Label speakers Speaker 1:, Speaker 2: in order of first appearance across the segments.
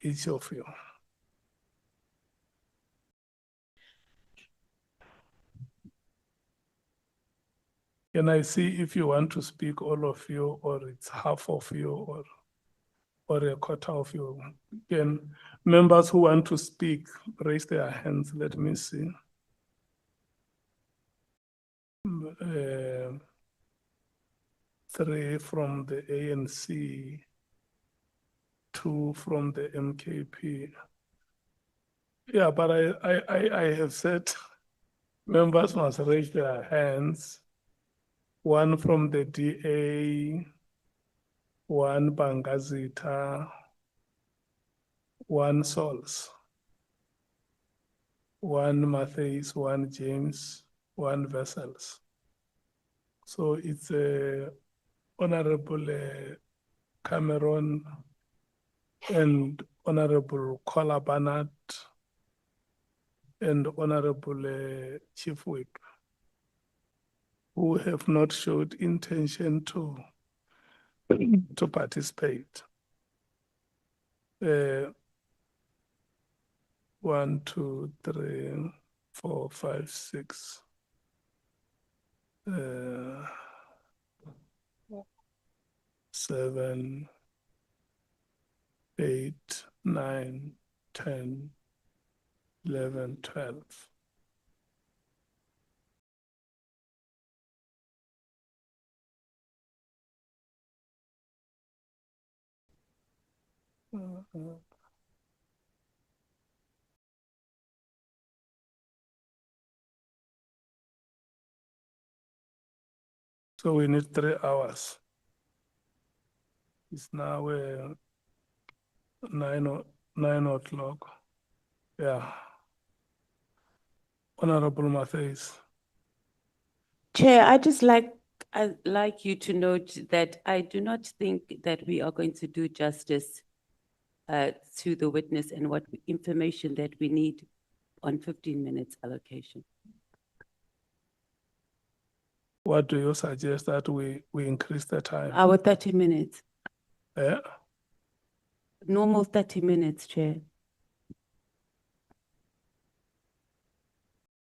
Speaker 1: each of you. Can I see if you want to speak, all of you, or it's half of you, or a quarter of you? Can members who want to speak raise their hands? Let me see. 3 from the ANC, 2 from the MKP. Yeah, but I have said members must raise their hands. 1 from the DA, 1 Bangazita, 1 Sols, 1 Matthias, 1 James, 1 Vessels. So it's Honorable Cameron and Honorable Kola Barnett and Honorable Chief Whip, who have not showed intention to participate. 1, 2, 3, 4, 5, 6. 7, 8, 9, 10, 11, 12. So we need 3 hours. It's now 9 o'clock. Yeah. Honorable Matthias.
Speaker 2: Chair, I'd like you to note that I do not think that we are going to do justice to the witness and what information that we need on 15 minutes allocation.
Speaker 1: What do you suggest that we increase the time?
Speaker 2: Our 30 minutes.
Speaker 1: Yeah.
Speaker 2: Normal 30 minutes, Chair.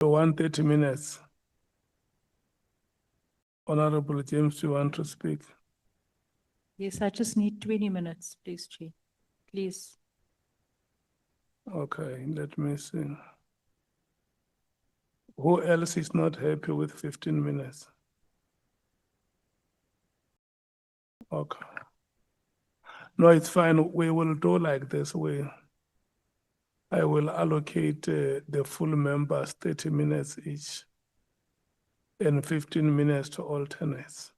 Speaker 1: So 130 minutes. Honorable James, you want to speak?
Speaker 3: Yes, I just need 20 minutes, please, Chair. Please.
Speaker 1: Okay, let me see. Who else is not happy with 15 minutes? Okay. No, it's fine. We will do like this. I will allocate the full members 30 minutes each and 15 minutes to alternates.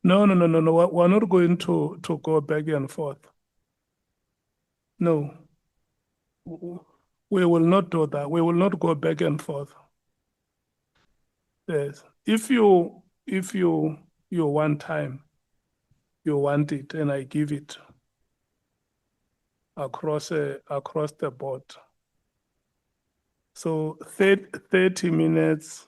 Speaker 1: No. We're not going to go back and forth. No. We will not do that. We will not go back and forth. Yes. If you want time, you want it, and I give it across the board. So 30 minutes,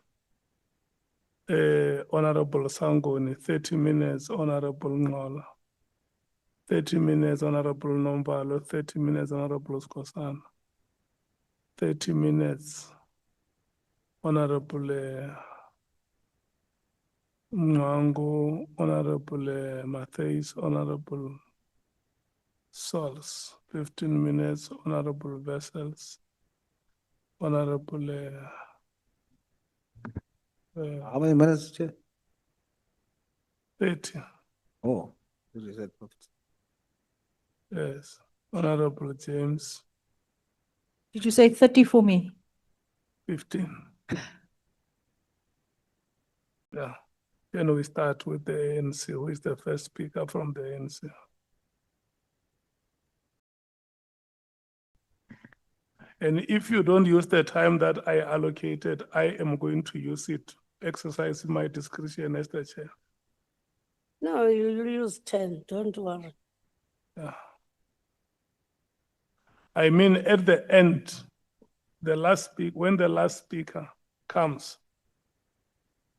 Speaker 1: Honorable Sangoni, 30 minutes, Honorable Ngola, 30 minutes, Honorable Nombalo, 30 minutes, Honorable Skosana, 30 minutes, Honorable Mwangu, Honorable Matthias, Honorable Sols, 15 minutes, Honorable Vessels, Honorable
Speaker 4: how many minutes, Chair?
Speaker 1: 30.
Speaker 4: Oh, you said 50.
Speaker 1: Yes. Honorable James,
Speaker 3: Did you say 30 for me?
Speaker 1: 15. Yeah. Then we start with the ANC. Who is the first speaker from the ANC? And if you don't use the time that I allocated, I am going to use it, exercising my discretion as the chair.
Speaker 5: No, you'll use 10, don't worry.
Speaker 1: Yeah. I mean, at the end, when the last speaker comes,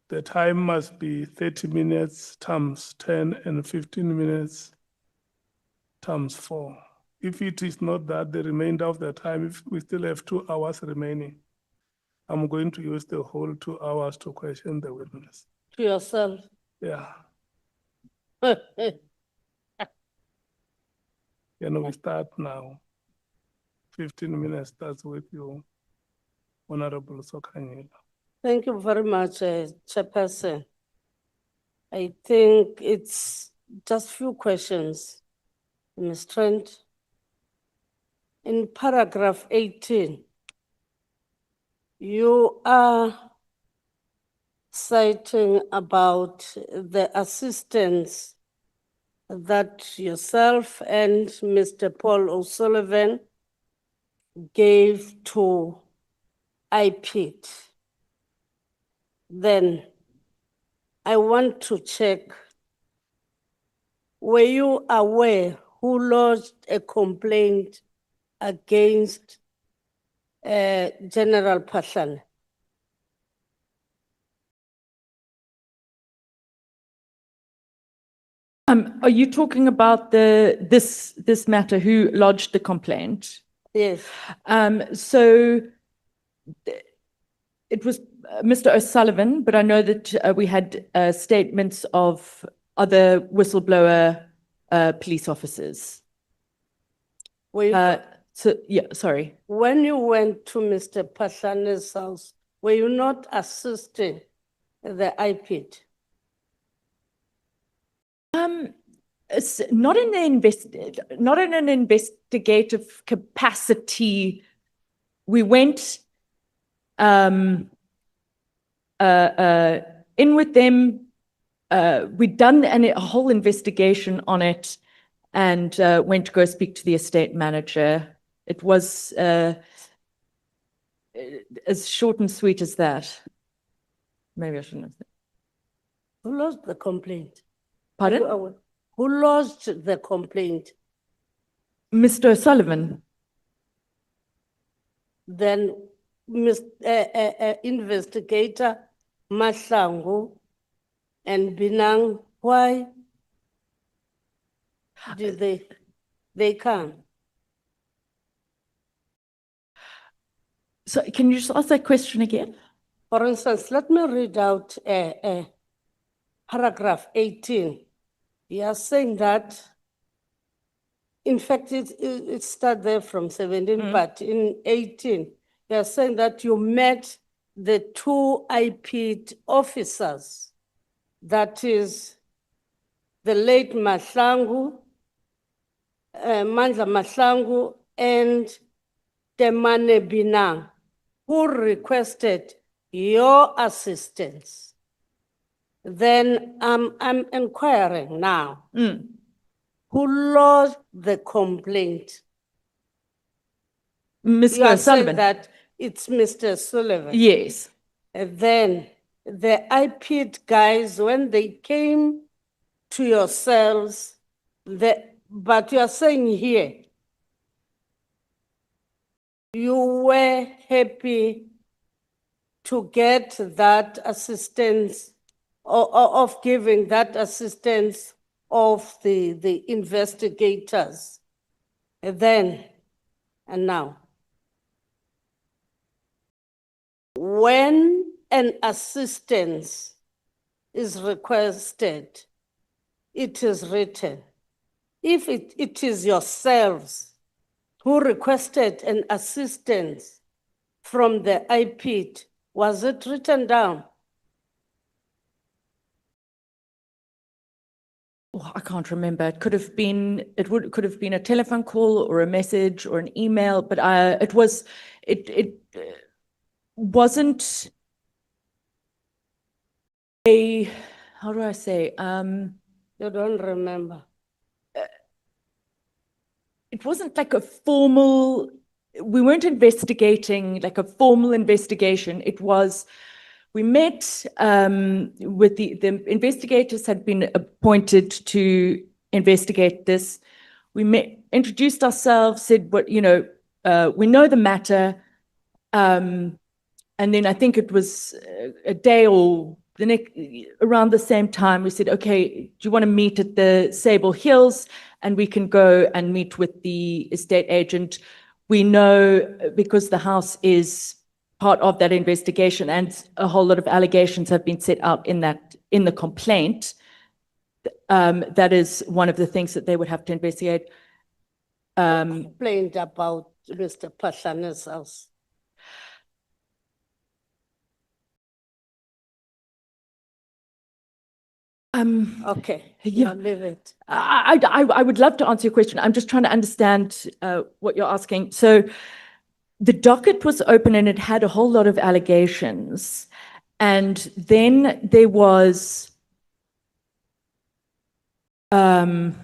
Speaker 1: the time must be 30 minutes times 10 and 15 minutes times 4. if it is not that, the remainder of the time, if we still have 2 hours remaining, I'm going to use the whole 2 hours to question the witness.
Speaker 5: To yourself.
Speaker 1: Yeah, we start now. 15 minutes starts with you, Honorable Sokanyela.
Speaker 5: Thank you very much, Chairperson. I think it's just few questions, Ms. Trent. In paragraph 18, you are citing about the assistance that yourself and Mr. Paul O'Sullivan gave to IPIT. Then I want to check, were you aware who lodged a complaint against General Pashan?
Speaker 6: Are you talking about this matter, who lodged the complaint?
Speaker 5: Yes.
Speaker 6: So it was Mr. O'Sullivan, but I know that we had statements of other whistleblower police officers.
Speaker 5: Were you,
Speaker 6: So yeah, sorry.
Speaker 5: when you went to Mr. Pashan's house, were you not assisting the IPIT?
Speaker 6: It's not in an investigative capacity. We went in with them. We'd done a whole investigation on it, and went to go speak to the estate manager. It was as short and sweet as that. Maybe I shouldn't have said.
Speaker 5: Who lodged the complaint?
Speaker 6: Pardon?
Speaker 5: Who lodged the complaint?
Speaker 6: Mr. O'Sullivan.
Speaker 5: Then investigator Mahlangu and Binang, why did they come?
Speaker 6: So can you just ask that question again?
Speaker 5: For instance, let me read out paragraph 18. You are saying that, in fact, it starts there from 17, but in 18, you are saying that you met the 2 IPIT officers, that is the late Mahlangu, Mandla Mahlangu, and Temane Binang, who requested your assistance. Then I'm inquiring now, who lodged the complaint?
Speaker 6: Mr.
Speaker 5: You are saying
Speaker 6: O'Sullivan.
Speaker 5: that it's Mr. Sullivan.
Speaker 6: Yes.
Speaker 5: And then the IPIT guys, when they came to yourselves, but you are saying here, you were happy to get that assistance, or of giving that assistance of the investigators. And then, and now, when an assistance is requested, it is written. If it is yourselves who requested an assistance from the IPIT, was it written down?
Speaker 6: Oh, I can't remember. It could have been a telephone call or a message or an email, but it wasn't a, how do I say?
Speaker 5: You don't remember.
Speaker 6: It wasn't like a formal, we weren't investigating like a formal investigation. It was, we met with the investigators had been appointed to investigate this. We met, introduced ourselves, said what, we know the matter. And then I think it was a day or around the same time, we said, okay, do you want to meet at the Sable Hills? and we can go and meet with the estate agent. We know because the house is part of that investigation and a whole lot of allegations have been set out in the complaint. That is one of the things that they would have to investigate.
Speaker 5: Complained about Mr. Pahlane's house. Okay,
Speaker 6: Yeah.
Speaker 5: I'll leave it.
Speaker 6: I would love to answer your question. I'm just trying to understand what you're asking. So the docket was open and it had a whole lot of allegations. And then there was almost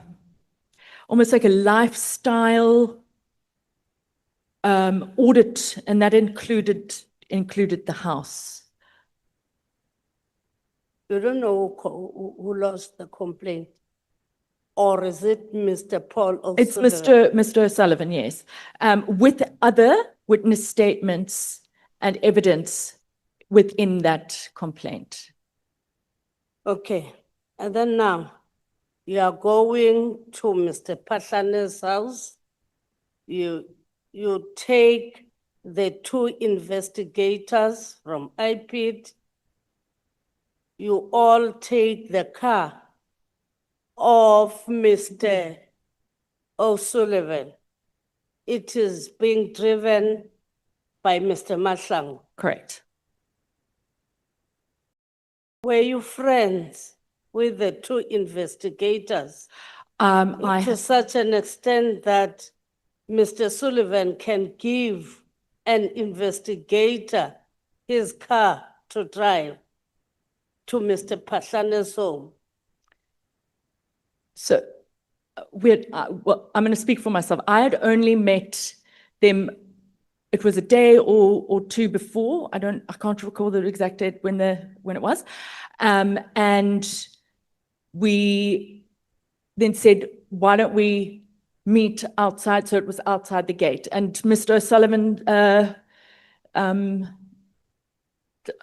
Speaker 6: like a lifestyle audit, and that included the house.
Speaker 5: You don't know who lost the complaint? Or is it Mr. Paul O'Sullivan?
Speaker 6: It's Mr. O'Sullivan, yes, with other witness statements and evidence within that complaint.
Speaker 5: Okay, and then now, you are going to Mr. Pahlane's house. You take the two investigators from IPID. You all take the car of Mr. O'Sullivan. It is being driven by Mr. Mahlangu.
Speaker 6: Correct.
Speaker 5: Were you friends with the two investigators
Speaker 6: I
Speaker 5: to such an extent that Mr. Sullivan can give an investigator his car to drive to Mr. Pahlane's home?
Speaker 6: So well, I'm going to speak for myself. I had only met them, it was a day or two before. I can't recall the exact date when it was. And we then said, why don't we meet outside? So it was outside the gate. And Mr. O'Sullivan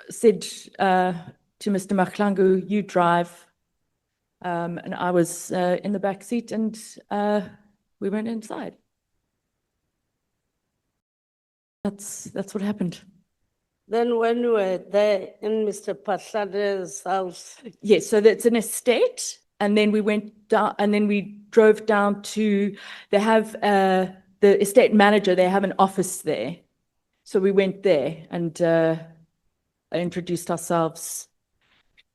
Speaker 6: said to Mr. Mahlangu, you drive. And I was in the back seat, and we went inside. That's what happened.
Speaker 5: Then when you were there in Mr. Pahlane's house,
Speaker 6: Yes, so that's an estate, and then we went down, and then we drove down to. They have the estate manager. They have an office there, so we went there and introduced ourselves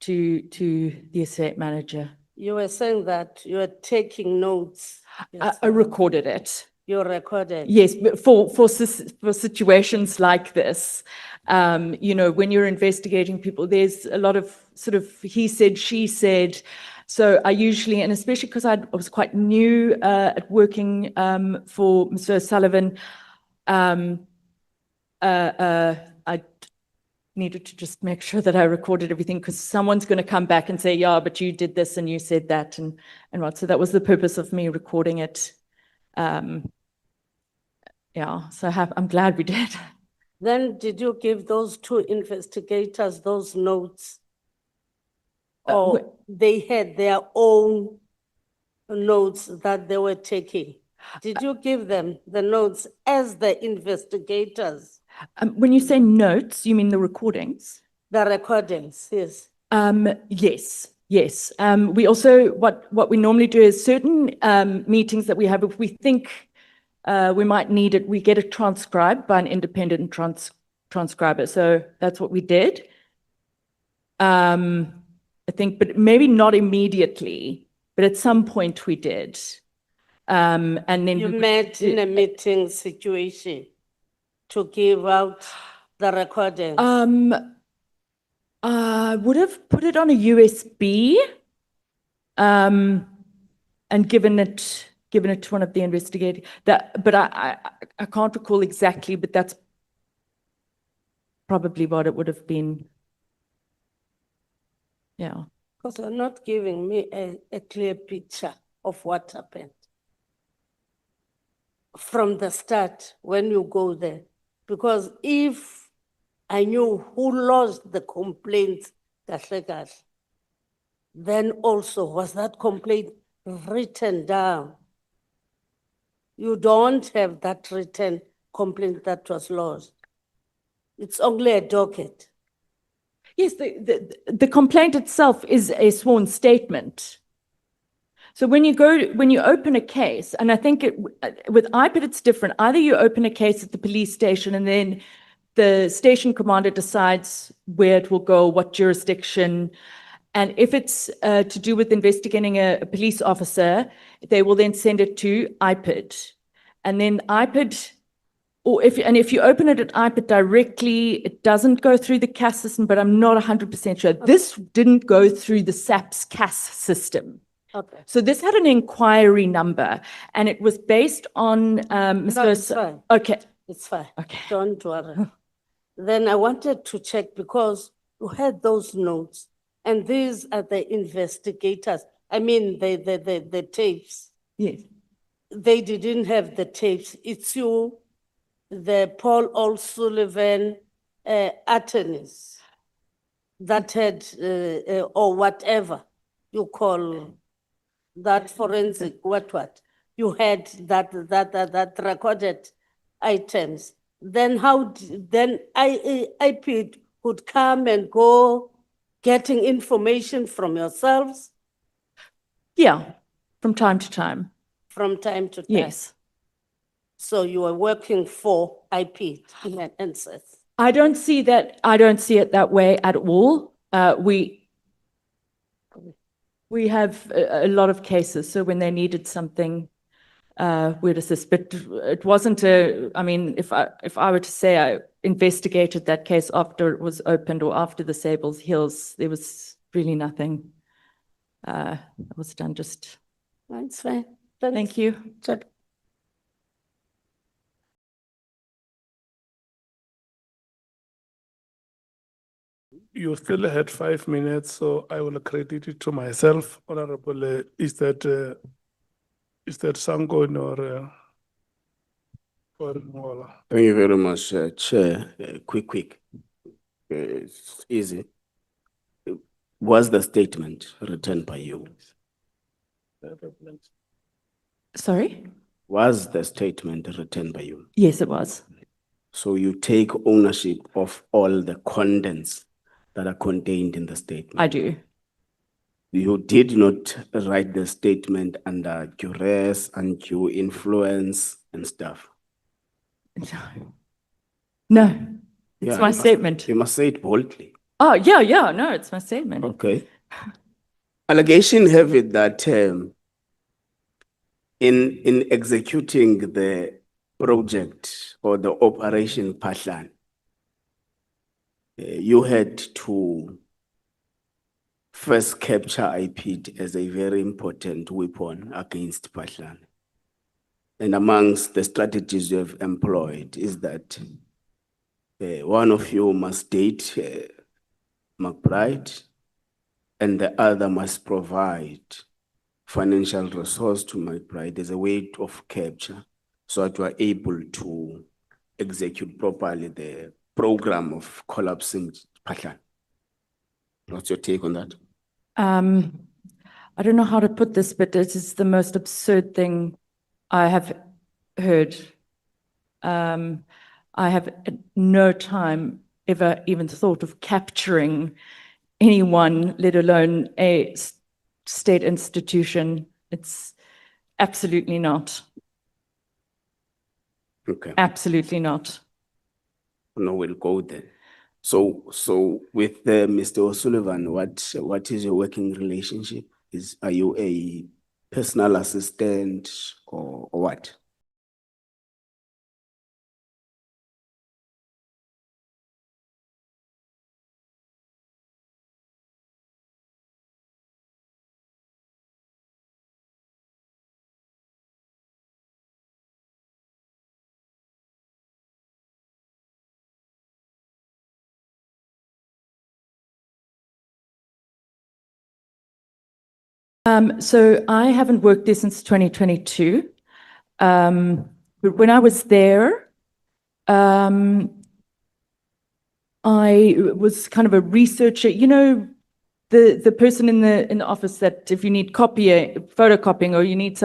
Speaker 6: to the estate manager.
Speaker 5: you were saying that you were taking notes. Yes,
Speaker 6: I recorded it.
Speaker 5: you recorded.
Speaker 6: Yes, but for situations like this, you know, when you're investigating people, there's a lot of sort of he said, she said. So I usually, and especially because I was quite new at working for Mr. O'Sullivan, I needed to just make sure that I recorded everything, because someone's going to come back and say, yeah, but you did this and you said that and what. So that was the purpose of me recording it. Yeah, so I'm glad we did.
Speaker 5: Then did you give those two investigators those notes? Or they had their own notes that they were taking? Did you give them the notes as the investigators?
Speaker 6: When you say notes, you mean the recordings?
Speaker 5: The recordings, yes.
Speaker 6: Yes. We also, what we normally do is certain meetings that we have, if we think we might need it, we get it transcribed by an independent transcriber. So that's what we did. I think, but maybe not immediately, but at some point we did. And then
Speaker 5: You met in a meeting situation to give out the recordings?
Speaker 6: I would have put it on a USB and given it to one of the investigators. But I can't recall exactly, but that's probably what it would have been. Yeah.
Speaker 5: Because you're not giving me a clear picture of what happened from the start when you go there. Because if I knew who lost the complaint, then also was that complaint written down you don't have that written complaint that was lodged. It's only a docket.
Speaker 6: Yes, the complaint itself is a sworn statement. So when you open a case, and I think with IPID it's different. Either you open a case at the police station and then the station commander decides where it will go, what jurisdiction. And if it's to do with investigating a police officer, they will then send it to IPID. And then IPID, if you open it at IPID directly, it doesn't go through the CAS system, but I'm not 100% sure. This didn't go through the SAP's CAS system.
Speaker 5: Okay.
Speaker 6: So this had an inquiry number, and it was based on Mr.
Speaker 5: No, it's fine.
Speaker 6: Okay.
Speaker 5: It's fine.
Speaker 6: Okay.
Speaker 5: Don't worry. Then I wanted to check because you had those notes and these are the investigators. I mean, the tapes.
Speaker 6: Yes.
Speaker 5: They didn't have the tapes. It's you, the Paul O'Sullivan attorneys that had, or whatever you call that forensic, what? You had that recorded items. Then then IPID would come and go getting information from yourselves
Speaker 6: Yeah, from time to time.
Speaker 5: from time to time.
Speaker 6: Yes.
Speaker 5: So you are working for IPID in an instance.
Speaker 6: I don't see it that way at all. We have a lot of cases, so when they needed something, we'd assist. But it wasn't I mean, if I were to say I investigated that case after it was opened or after the Sables Hills, there was really nothing. It was done just.
Speaker 5: That's fine.
Speaker 6: Thank you.
Speaker 5: Check.
Speaker 1: You still had 5 minutes, so I will credit it to myself. Honorable, is that Sangon or Mola?
Speaker 7: Thank you very much, Chair. Quick. It's easy. Was the statement written by you?
Speaker 6: Sorry?
Speaker 7: Was the statement written by you?
Speaker 6: Yes, it was.
Speaker 7: So you take ownership of all the contents that are contained in the statement?
Speaker 6: I do.
Speaker 7: You did not write the statement under duress, undue influence and stuff?
Speaker 6: No, it's
Speaker 7: Yeah,
Speaker 6: my
Speaker 7: you must-
Speaker 6: statement.
Speaker 7: You must say it boldly.
Speaker 6: Oh, yeah, no, it's my statement.
Speaker 7: Okay. Allegation have it that in executing the project or the operation Patlan, you had to first capture IPID as a very important weapon against Patlan. And amongst the strategies you have employed is that one of you must date McBride, and the other must provide financial resource to McBride as a way of capture, so that you are able to execute properly the program of collapsing Patlan. What's your take on that?
Speaker 6: I don't know how to put this, but it is the most absurd thing I have heard. I have at no time ever even thought of capturing anyone, let alone a state institution. It's absolutely not.
Speaker 7: Okay,
Speaker 6: Absolutely not.
Speaker 7: no, we'll go there. So with Mr. O'Sullivan, what is your working relationship? Are you a personal assistant or what?
Speaker 6: So I haven't worked there since 2022. But when I was there, I was kind of a researcher, the person in the office that if you need photocopying or you need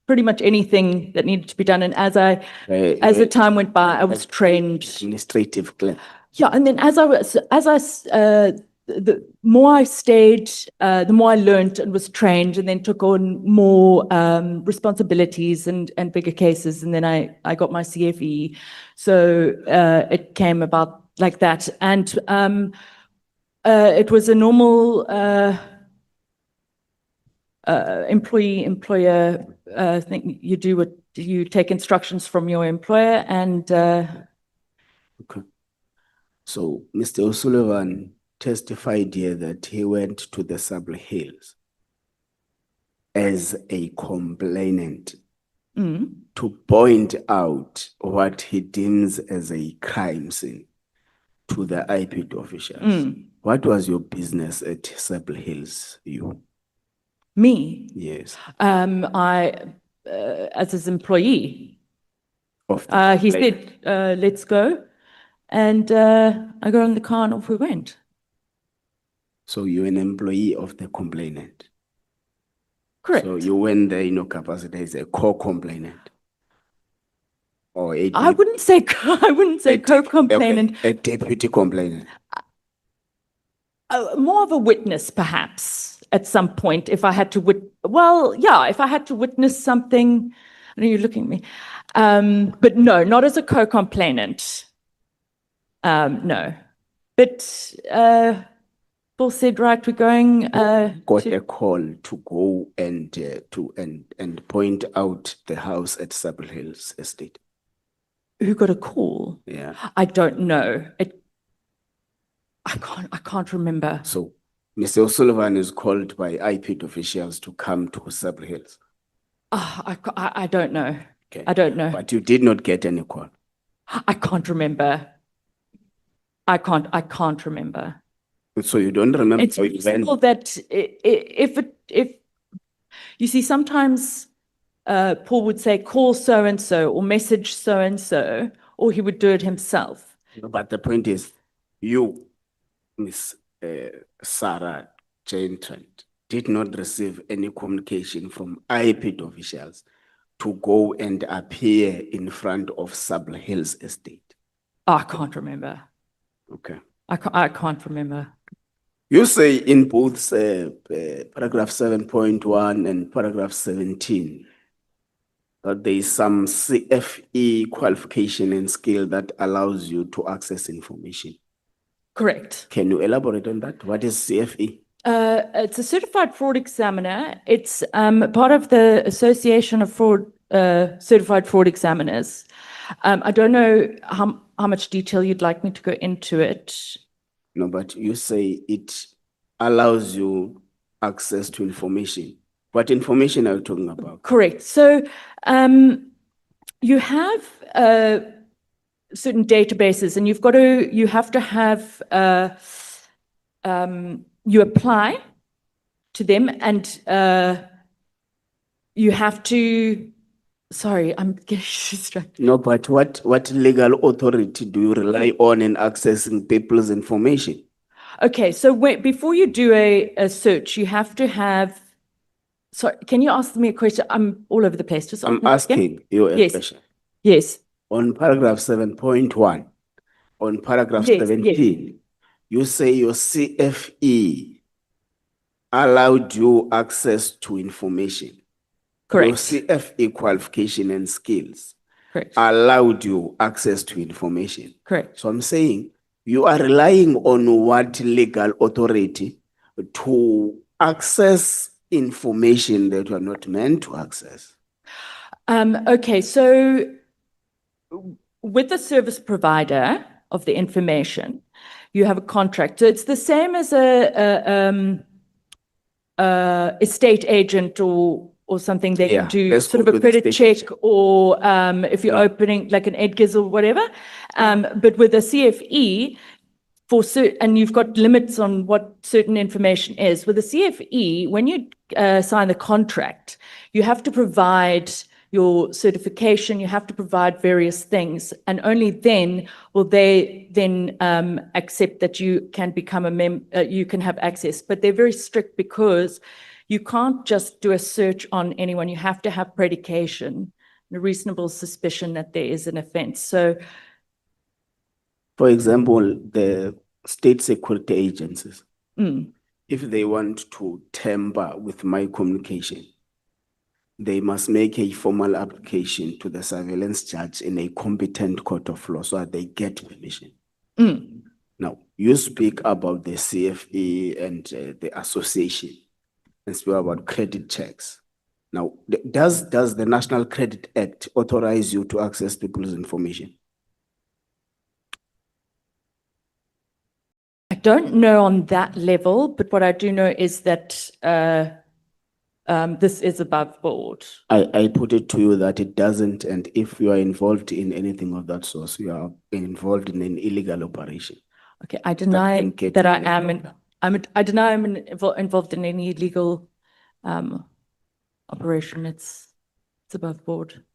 Speaker 6: pretty much anything that needed to be done. And as the time went by, I was trained.
Speaker 7: Administrative clerk.
Speaker 6: Yeah, and then the more I stayed, the more I learned and was trained, and then took on more responsibilities and bigger cases, and then I got my CFE. So it came about like that, and it was a normal employee-employer thing. You do what you take instructions from your employer, and
Speaker 7: Okay. So Mr. O'Sullivan testified here that he went to the Sable Hills as a complainant to point out what he deems as a crime scene to the IPT officials. What was your business at Sable Hills, you?
Speaker 6: me,
Speaker 7: Yes.
Speaker 6: as his employee,
Speaker 7: Of the
Speaker 6: he
Speaker 7: complainant.
Speaker 6: said, let's go. And I got on the car and off we went.
Speaker 7: So you're an employee of the complainant.
Speaker 6: Correct.
Speaker 7: So you went there in your capacity as a co-complainant. Or a
Speaker 6: I wouldn't say co-complainant,
Speaker 7: a deputy complainant.
Speaker 6: more of a witness, perhaps, at some point, if I had to if I had to witness something. I know you're looking at me. But no, not as a co-complainant. No. But Paul said, right, we're going
Speaker 7: Got a call to go and point out the house at Sable Hills Estate.
Speaker 6: who got a call?
Speaker 7: Yeah.
Speaker 6: I don't know. I can't remember.
Speaker 7: So Mr. O'Sullivan is called by IPT officials to come to Sable Hills.
Speaker 6: I don't know.
Speaker 7: Okay.
Speaker 6: I don't know.
Speaker 7: But you did not get any call.
Speaker 6: I can't remember. I can't remember.
Speaker 7: So you don't remember
Speaker 6: It's
Speaker 7: how you went?
Speaker 6: possible that if you see, sometimes Paul would say, call so-and-so or message so-and-so, or he would do it himself.
Speaker 7: But the point is, you, Miss Sarah Jane Trent, did not receive any communication from IPT officials to go and appear in front of Sable Hills Estate.
Speaker 6: I can't remember.
Speaker 7: Okay.
Speaker 6: I can't remember.
Speaker 7: You say in both paragraph 7.1 and paragraph 17 that there is some CFE qualification and skill that allows you to access information.
Speaker 6: Correct.
Speaker 7: Can you elaborate on that? What is CFE?
Speaker 6: It's a certified fraud examiner. It's part of the Association of Certified Fraud Examiners. I don't know how much detail you'd like me to go into it.
Speaker 7: No, but you say it allows you access to information. What information are you talking about?
Speaker 6: Correct. So you have certain databases, and you have to have you apply to them, and you have to. Sorry, I'm getting distracted.
Speaker 7: No, but what legal authority do you rely on in accessing people's information?
Speaker 6: Okay, so before you do a search, you have to have. Sorry, can you ask me a question? I'm all over the place. Just
Speaker 7: I'm
Speaker 6: ask me again.
Speaker 7: asking you a
Speaker 6: Yes.
Speaker 7: question.
Speaker 6: Yes.
Speaker 7: On paragraph 7.1, on paragraph
Speaker 6: Yes,
Speaker 7: 17, you say your CFE allowed you access to information.
Speaker 6: Correct.
Speaker 7: Your CFE qualification and skills
Speaker 6: Correct.
Speaker 7: allowed you access to information.
Speaker 6: Correct.
Speaker 7: So I'm saying you are relying on what legal authority to access information that you are not meant to access?
Speaker 6: Okay, so with the service provider of the information, you have a contract. So it's the same as a estate agent or something. They
Speaker 7: Yeah,
Speaker 6: can do
Speaker 7: let's
Speaker 6: sort
Speaker 7: go
Speaker 6: of a
Speaker 7: to the
Speaker 6: credit
Speaker 7: estate
Speaker 6: check, or if you're
Speaker 7: Yeah.
Speaker 6: opening like an Edgar's or whatever. But with a CFE, and you've got limits on what certain information is. With the CFE, when you sign the contract, you have to provide your certification, you have to provide various things, and only then will they then accept that you can become you can have access. But they're very strict because You can't just do a search on anyone. You have to have predication, a reasonable suspicion that there is an offense. So,
Speaker 7: For example, the state security agencies,
Speaker 6: mm,
Speaker 7: if they want to tamper with my communication, they must make a formal application to the surveillance judge in a competent court of law so that they get permission.
Speaker 6: mm.
Speaker 7: Now, you speak about the CFE and the association and speak about credit checks. Now, does the National Credit Act authorize you to access people's information?
Speaker 6: I don't know on that level, but what I do know is that this is above board.
Speaker 7: I put it to you that it doesn't, and if you are involved in anything of that sort, you are involved in an illegal operation.
Speaker 6: Okay, I deny
Speaker 7: can get
Speaker 6: that
Speaker 7: you
Speaker 6: I
Speaker 7: in
Speaker 6: am, I deny I'm involved in any illegal operation. It's above board.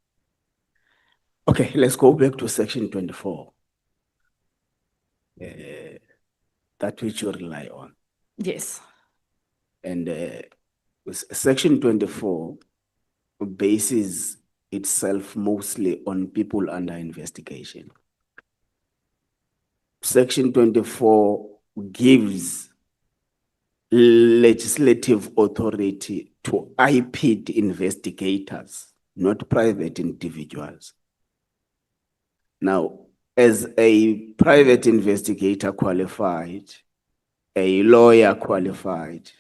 Speaker 7: Okay, let's go back to section 24. That which you rely on.
Speaker 6: Yes.
Speaker 7: And section 24 bases itself mostly on people under investigation. Section 24 gives legislative authority to IP'd investigators, not private individuals. Now, as a private investigator qualified, a lawyer qualified,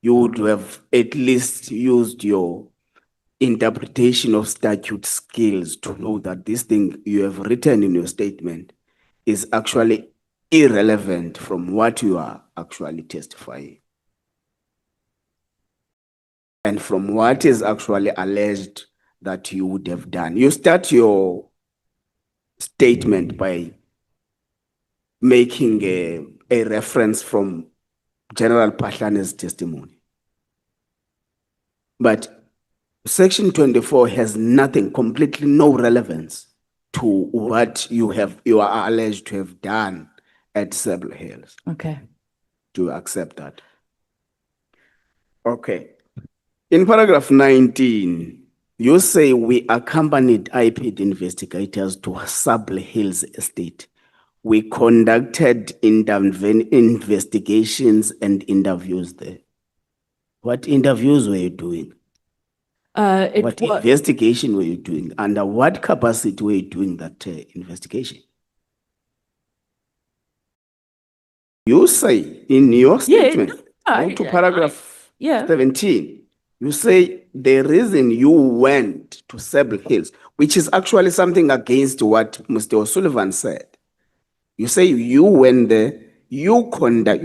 Speaker 7: you would have at least used your interpretation of statute skills to know that this thing you have written in your statement is actually irrelevant from what you are actually testifying. And from what is actually alleged that you would have done. You start your statement by making a reference from General Pahlane's testimony. But section 24 has nothing, completely no relevance to what you are alleged to have done at Sable Hills.
Speaker 6: Okay.
Speaker 7: Do you accept that? Okay. In paragraph 19, you say we accompanied IP'd investigators to Sable Hills estate. We conducted investigations and interviews there. What interviews were you doing? What investigation were you doing? Under what capacity were you doing that investigation? You say in your statement, go to paragraph 17, you say the reason you went to Sable Hills, which is actually something against what Mr. O'Sullivan said. You say you went there, you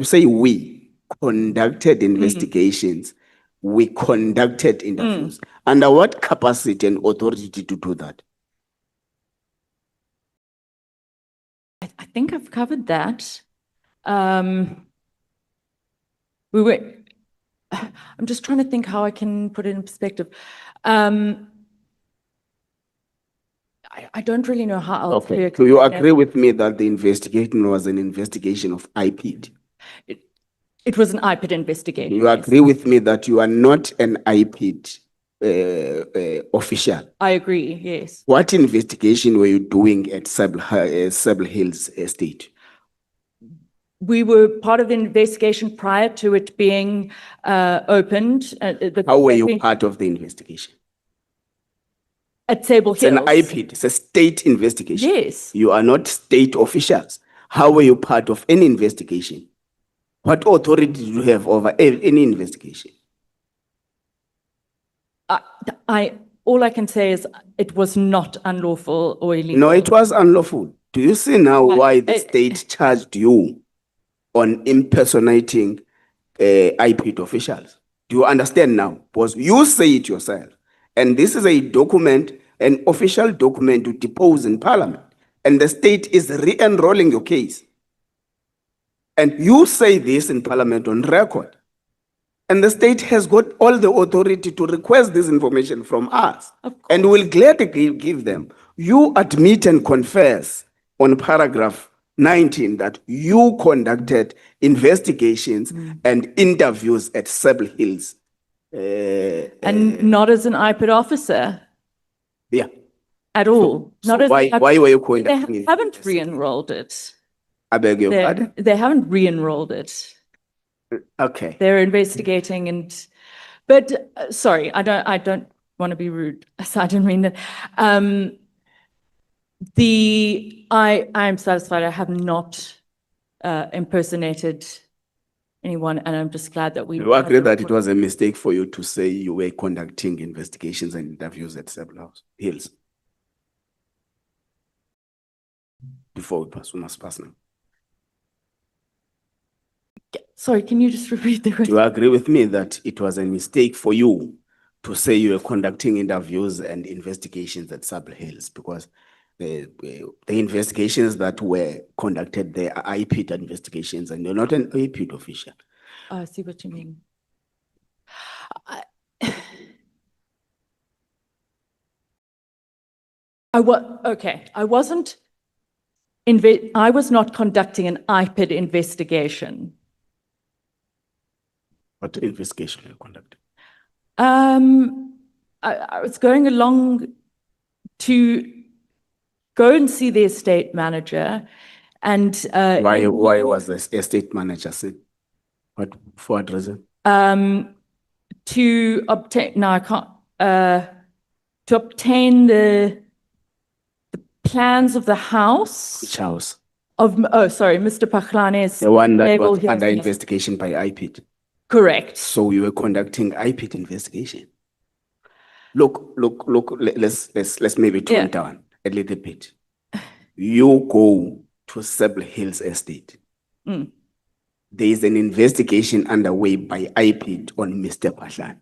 Speaker 7: say we conducted investigations, we conducted interviews. Under what capacity and authority did you do that?
Speaker 6: I think I've covered that. I'm just trying to think how I can put it in perspective. I don't really know how else to
Speaker 7: Okay, so you agree with me that the investigation was an investigation of IP'd?
Speaker 6: It was an IPID investigation.
Speaker 7: You agree with me that you are not an IP'd official?
Speaker 6: I agree, yes.
Speaker 7: What investigation were you doing at Sable Hills estate?
Speaker 6: We were part of the investigation prior to it being opened.
Speaker 7: How were you part of the investigation?
Speaker 6: At Sable
Speaker 7: It's an
Speaker 6: Hills.
Speaker 7: IP'd, it's a state investigation.
Speaker 6: Yes.
Speaker 7: You are not state officials. How were you part of any investigation? What authority did you have over any investigation?
Speaker 6: All I can say is it was not unlawful or illegal.
Speaker 7: No, it was unlawful. Do you see now why the state charged you on impersonating IP'd officials? Do you understand now? Because you say it yourself. And this is a document, an official document to depose in Parliament. And the state is re-enrolling your case. And you say this in Parliament on record. And the state has got all the authority to request this information from us. And will gladly give them. You admit and confess on paragraph 19 that you conducted investigations and interviews at Sable Hills
Speaker 6: And not as an IPID officer
Speaker 7: yeah.
Speaker 6: at all.
Speaker 7: So
Speaker 6: Not as
Speaker 7: why were you calling?
Speaker 6: They haven't re-enrolled it.
Speaker 7: I beg your pardon?
Speaker 6: They haven't re-enrolled it.
Speaker 7: Okay.
Speaker 6: They're investigating but sorry, I don't want to be rude. So I didn't mean that. I'm satisfied I have not impersonated anyone, and I'm just glad that we.
Speaker 7: You agree that it was a mistake for you to say you were conducting investigations and interviews at Several Hills? Before we pass, we must pass now.
Speaker 6: Sorry, can you just repeat the
Speaker 7: Do
Speaker 6: question?
Speaker 7: you agree with me that it was a mistake for you to say you were conducting interviews and investigations at Several Hills? Because the investigations that were conducted there are IPID investigations, and you're not an IPID official.
Speaker 6: I see what you mean. Okay, I was not conducting an IPID investigation.
Speaker 7: What investigation you conducted?
Speaker 6: I was going along to go and see the estate manager, and
Speaker 7: Why was the estate manager said? For what reason?
Speaker 6: to obtain, no, I can't, to obtain the plans of the house
Speaker 7: Which house?
Speaker 6: sorry, Mr. Pachlane's.
Speaker 7: The one that
Speaker 6: table
Speaker 7: was
Speaker 6: here.
Speaker 7: under investigation by IPID.
Speaker 6: Correct.
Speaker 7: So you were conducting IPID investigation. Look, let's maybe tone
Speaker 6: Yeah.
Speaker 7: down a little bit. You go to Several Hills Estate.
Speaker 6: Mm.
Speaker 7: There is an investigation underway by IPID on Mr. Pahlan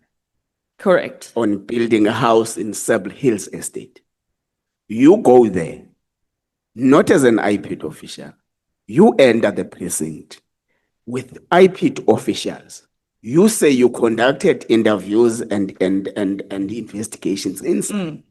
Speaker 6: Correct.
Speaker 7: on building a house in Several Hills Estate. You go there, not as an IPID official. You enter the precinct with IPID officials. You say you conducted interviews and investigations inside.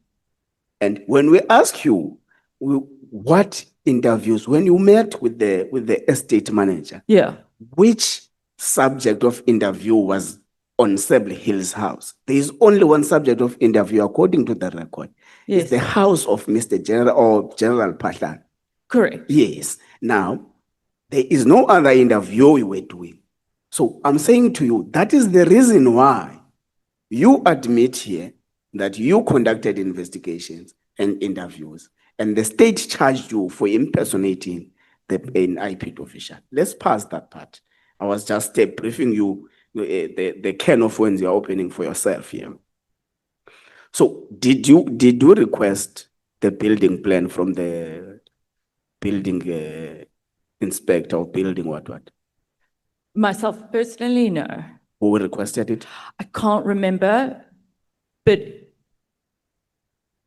Speaker 7: And when we ask you what interviews, when you met with the estate manager,
Speaker 6: Yeah.
Speaker 7: which subject of interview was on Several Hills house? There is only one subject of interview according to the record.
Speaker 6: Yes.
Speaker 7: It's the house of Mr. General or General Pahlan.
Speaker 6: Correct.
Speaker 7: Yes. Now, there is no other interview we were doing. So I'm saying to you, that is the reason why you admit here that you conducted investigations and interviews, and the state charged you for impersonating an IPID official. Let's pass that part. I was just briefing you the can of worms you're opening for yourself here. So did you request the building plan from the building inspector or building what?
Speaker 6: Myself personally, no.
Speaker 7: Who requested it?
Speaker 6: I can't remember, but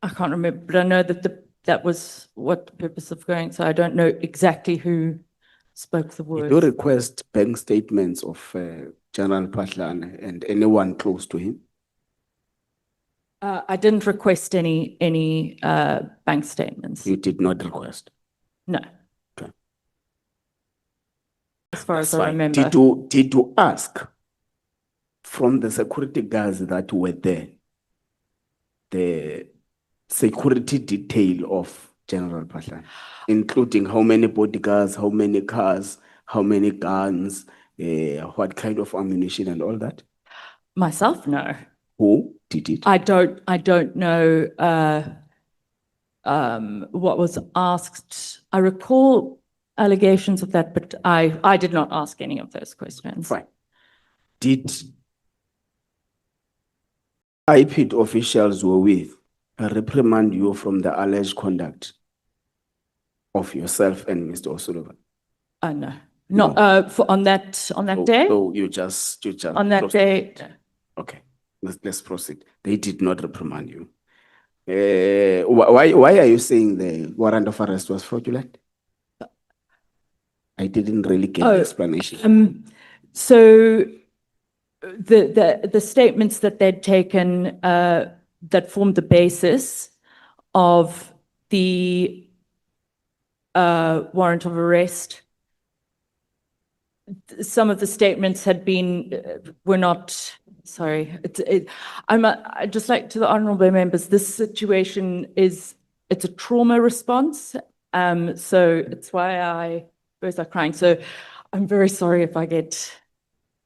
Speaker 6: I can't remember, but I know that that was what the purpose of going, so I don't know exactly who spoke the
Speaker 7: Did
Speaker 6: words.
Speaker 7: you request bank statements of General Pahlan and anyone close to him?
Speaker 6: I didn't request any bank statements.
Speaker 7: You did not request.
Speaker 6: No.
Speaker 7: Okay.
Speaker 6: As far as
Speaker 7: That's
Speaker 6: I
Speaker 7: fine.
Speaker 6: remember.
Speaker 7: Did you ask from the security guards that were there, the security detail of General Pahlan, including how many bodyguards, how many cars, how many guns, what kind of ammunition and all that?
Speaker 6: Myself, no.
Speaker 7: Who did it?
Speaker 6: I don't know what was asked. I recall allegations of that, but I did not ask any of those questions.
Speaker 7: Fine. Did IPID officials who were with reprimand you from the alleged conduct of yourself and Mr. O'Sullivan?
Speaker 6: No. Not on that day?
Speaker 7: So you just
Speaker 6: On that day?
Speaker 7: Okay, let's proceed. They did not reprimand you. Why are you saying the warrant of arrest was fraudulent? I didn't really get the explanation.
Speaker 6: So the statements that they'd taken that formed the basis of the warrant of arrest, some of the statements had been were not sorry, I'd just like to the honorable members, this situation it's a trauma response. So it's why I both are crying. So I'm very sorry if I get,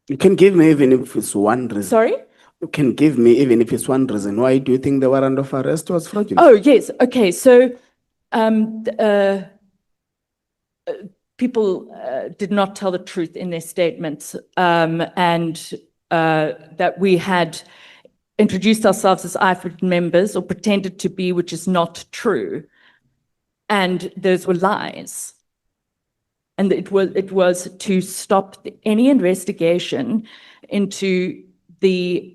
Speaker 7: You can give me even if it's one reason.
Speaker 6: sorry?
Speaker 7: You can give me even if it's one reason. Why do you think the warrant of arrest was fraudulent?
Speaker 6: Oh, yes, okay, so, people did not tell the truth in their statements, and that we had introduced ourselves as IFRID members or pretended to be, which is not true. And those were lies. And it was to stop any investigation into the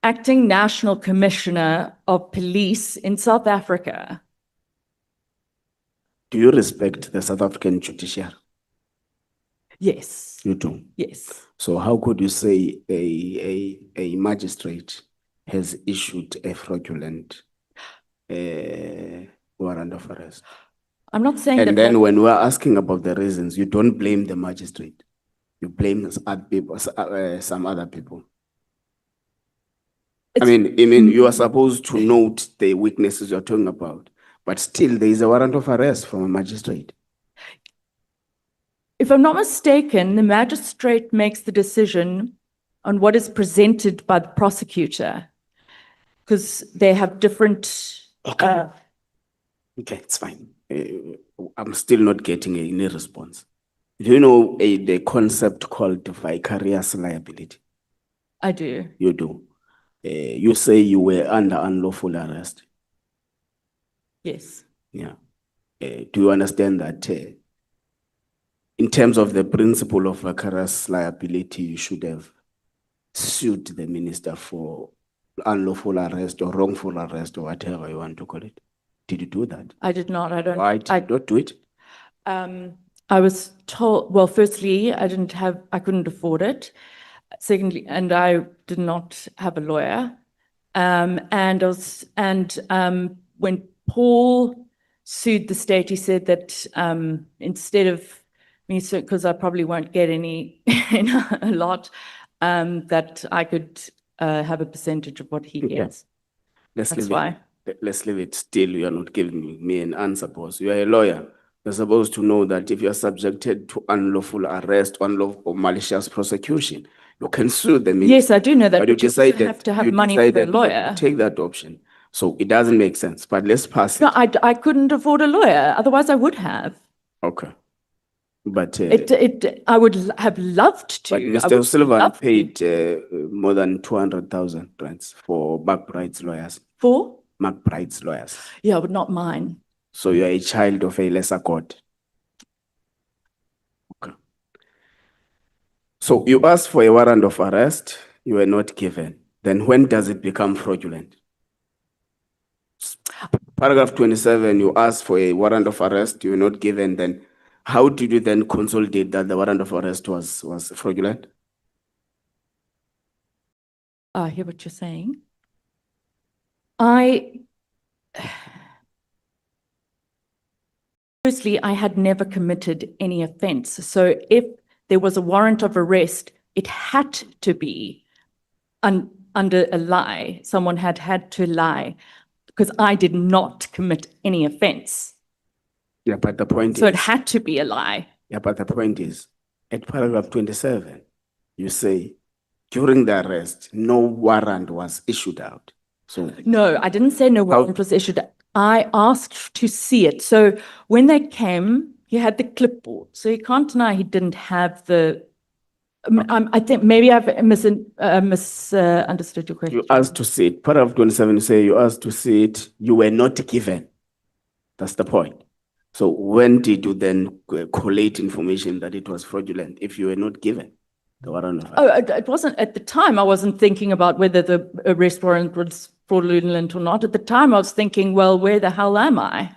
Speaker 6: acting National Commissioner of Police in South Africa.
Speaker 7: Do you respect the South African judiciary?
Speaker 6: Yes,
Speaker 7: You do.
Speaker 6: yes.
Speaker 7: So how could you say a magistrate has issued a fraudulent warrant of arrest?
Speaker 6: I'm not saying
Speaker 7: And
Speaker 6: that.
Speaker 7: then when we're asking about the reasons, you don't blame the magistrate. You blame some other people. I mean, you are supposed to note the weaknesses you're talking about, but still there is a warrant of arrest from a magistrate.
Speaker 6: If I'm not mistaken, the magistrate makes the decision on what is presented by the prosecutor, because they have different.
Speaker 7: Okay, it's fine. I'm still not getting any response. Do you know the concept called vicarious liability?
Speaker 6: I do.
Speaker 7: You do. You say you were under unlawful arrest.
Speaker 6: Yes.
Speaker 7: Yeah. Do you understand that in terms of the principle of vicarious liability, you should have sued the minister for unlawful arrest or wrongful arrest or whatever you want to call it? Did you do that?
Speaker 6: I did not. I don't.
Speaker 7: Why did you not do it?
Speaker 6: I was told, well, firstly, I couldn't afford it. Secondly, and I did not have a lawyer. When Paul sued the state, he said that instead of me, because I probably won't get any, a lot, that I could have a percentage of what he gets.
Speaker 7: Let's
Speaker 6: That's
Speaker 7: leave
Speaker 6: why.
Speaker 7: Let's leave it still. You are not giving me an answer, boss. You are a lawyer. You're supposed to know that if you are subjected to unlawful arrest, unlawful or malicious prosecution, you can sue the minister.
Speaker 6: Yes, I do know that,
Speaker 7: But you
Speaker 6: but you also
Speaker 7: decided
Speaker 6: have to have
Speaker 7: you
Speaker 6: money for the
Speaker 7: decided not to
Speaker 6: lawyer.
Speaker 7: take that option. So it doesn't make sense. But let's pass
Speaker 6: No,
Speaker 7: it.
Speaker 6: I couldn't afford a lawyer. Otherwise, I would have.
Speaker 7: Okay. But
Speaker 6: I would have loved to.
Speaker 7: but
Speaker 6: I
Speaker 7: Mr.
Speaker 6: would
Speaker 7: O'Sullivan
Speaker 6: love to.
Speaker 7: paid more than 200,000 rands for McBride's lawyers.
Speaker 6: For?
Speaker 7: McBride's lawyers.
Speaker 6: Yeah, but not mine.
Speaker 7: So you are a child of a lesser court. Okay. So you asked for a warrant of arrest, you were not given. Then when does it become fraudulent? Paragraph 27, you asked for a warrant of arrest, you were not given. Then how did you then consolidate that the warrant of arrest was fraudulent?
Speaker 6: I hear what you're saying. Firstly, I had never committed any offense. So if there was a warrant of arrest, it had to be under a lie. Someone had to lie because I did not commit any offense.
Speaker 7: Yeah, but the point
Speaker 6: So
Speaker 7: is.
Speaker 6: it had to be a lie.
Speaker 7: Yeah, but the point is, at paragraph 27, you say, during the arrest, no warrant was issued out. So
Speaker 6: No, I didn't say no warrant was issued. I asked to see it. So when they came, he had the clipboard. So you can't deny he didn't have the. I think maybe I've misunderstood your question.
Speaker 7: you asked to see it. Paragraph 27, you say you asked to see it, you were not given. That's the point. So when did you then collate information that it was fraudulent if you were not given the warrant of arrest?
Speaker 6: Oh, it wasn't at the time. I wasn't thinking about whether the arrest warrant was fraudulent or not. At the time, I was thinking, well, where the hell am I?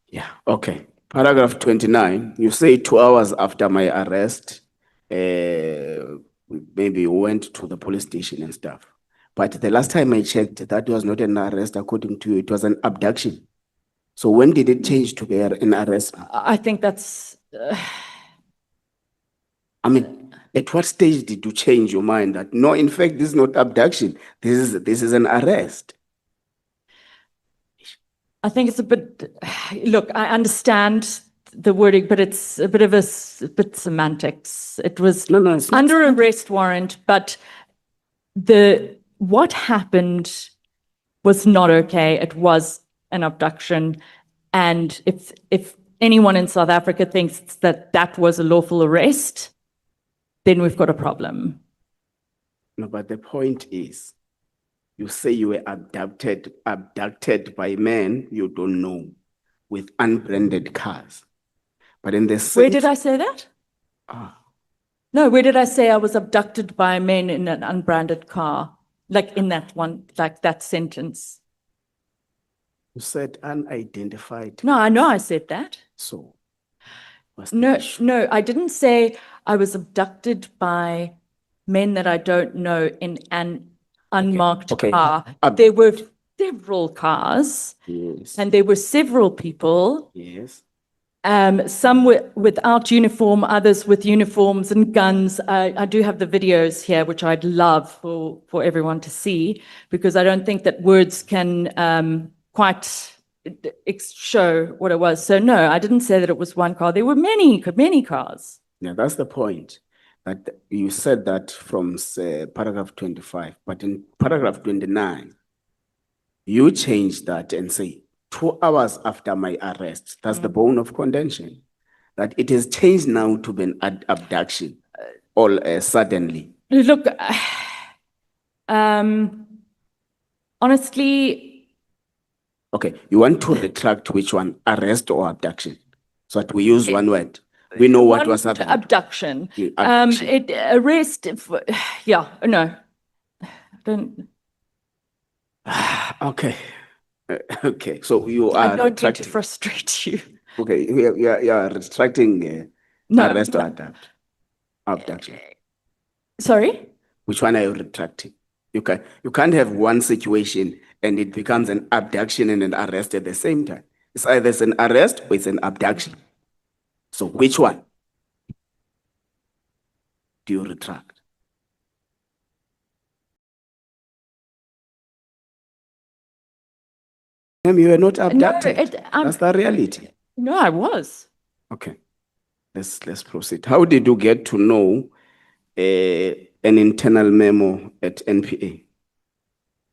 Speaker 7: Yeah, okay. Paragraph 29, you say 2 hours after my arrest, maybe you went to the police station and stuff. But the last time I checked, that was not an arrest according to you, it was an abduction. So when did it change to be an arrest?
Speaker 6: I think that's.
Speaker 7: I mean, at what stage did you change your mind that, no, in fact, this is not abduction, this is an arrest?
Speaker 6: I think it's a bit, look, I understand the wording, but it's a bit of bit semantics. It was
Speaker 7: No, it's not.
Speaker 6: under arrest warrant, but what happened was not okay. It was an abduction. And if anyone in South Africa thinks that that was a lawful arrest, then we've got a problem.
Speaker 7: No, but the point is, you say you were abducted by men you don't know with unbranded cars. But in the
Speaker 6: Where did I say that?
Speaker 7: Ah,
Speaker 6: No, where did I say I was abducted by men in an unbranded car? Like in that one, like that sentence.
Speaker 7: you said unidentified.
Speaker 6: No, I know I said that.
Speaker 7: So, what's the
Speaker 6: No,
Speaker 7: issue?
Speaker 6: no, I didn't say I was abducted by men that I don't know in an unmarked
Speaker 7: Okay.
Speaker 6: car.
Speaker 7: Ab-
Speaker 6: There were several cars
Speaker 7: Yes.
Speaker 6: and there were several people,
Speaker 7: Yes.
Speaker 6: some without uniform, others with uniforms and guns. I do have the videos here, which I'd love for everyone to see, because I don't think that words can quite show what it was. So no, I didn't say that it was one car. There were many cars.
Speaker 7: Yeah, that's the point. That you said that from paragraph 25, but in paragraph 29, you changed that and say 2 hours after my arrest. That's the bone of contention. That it is changed now to be an abduction all suddenly.
Speaker 6: Look, honestly,
Speaker 7: Okay, you want to retract which one, arrest or abduction? So that we use one word. We know what was happening.
Speaker 6: abduction.
Speaker 7: Yeah, abduction.
Speaker 6: Arrest. Yeah, no. Don't.
Speaker 7: Okay. Okay, so you
Speaker 6: I
Speaker 7: are
Speaker 6: don't mean to
Speaker 7: retracting.
Speaker 6: frustrate you.
Speaker 7: Okay, you are retracting
Speaker 6: No,
Speaker 7: arrest or
Speaker 6: no.
Speaker 7: abduction.
Speaker 6: Sorry?
Speaker 7: Which one are you retracting? You can't have one situation and it becomes an abduction and an arrest at the same time. It's either it's an arrest or it's an abduction. So which one do you retract? Ma'am, you were not abducted. That's the reality.
Speaker 6: No, I was.
Speaker 7: Okay, let's proceed. How did you get to know an internal memo at NPA?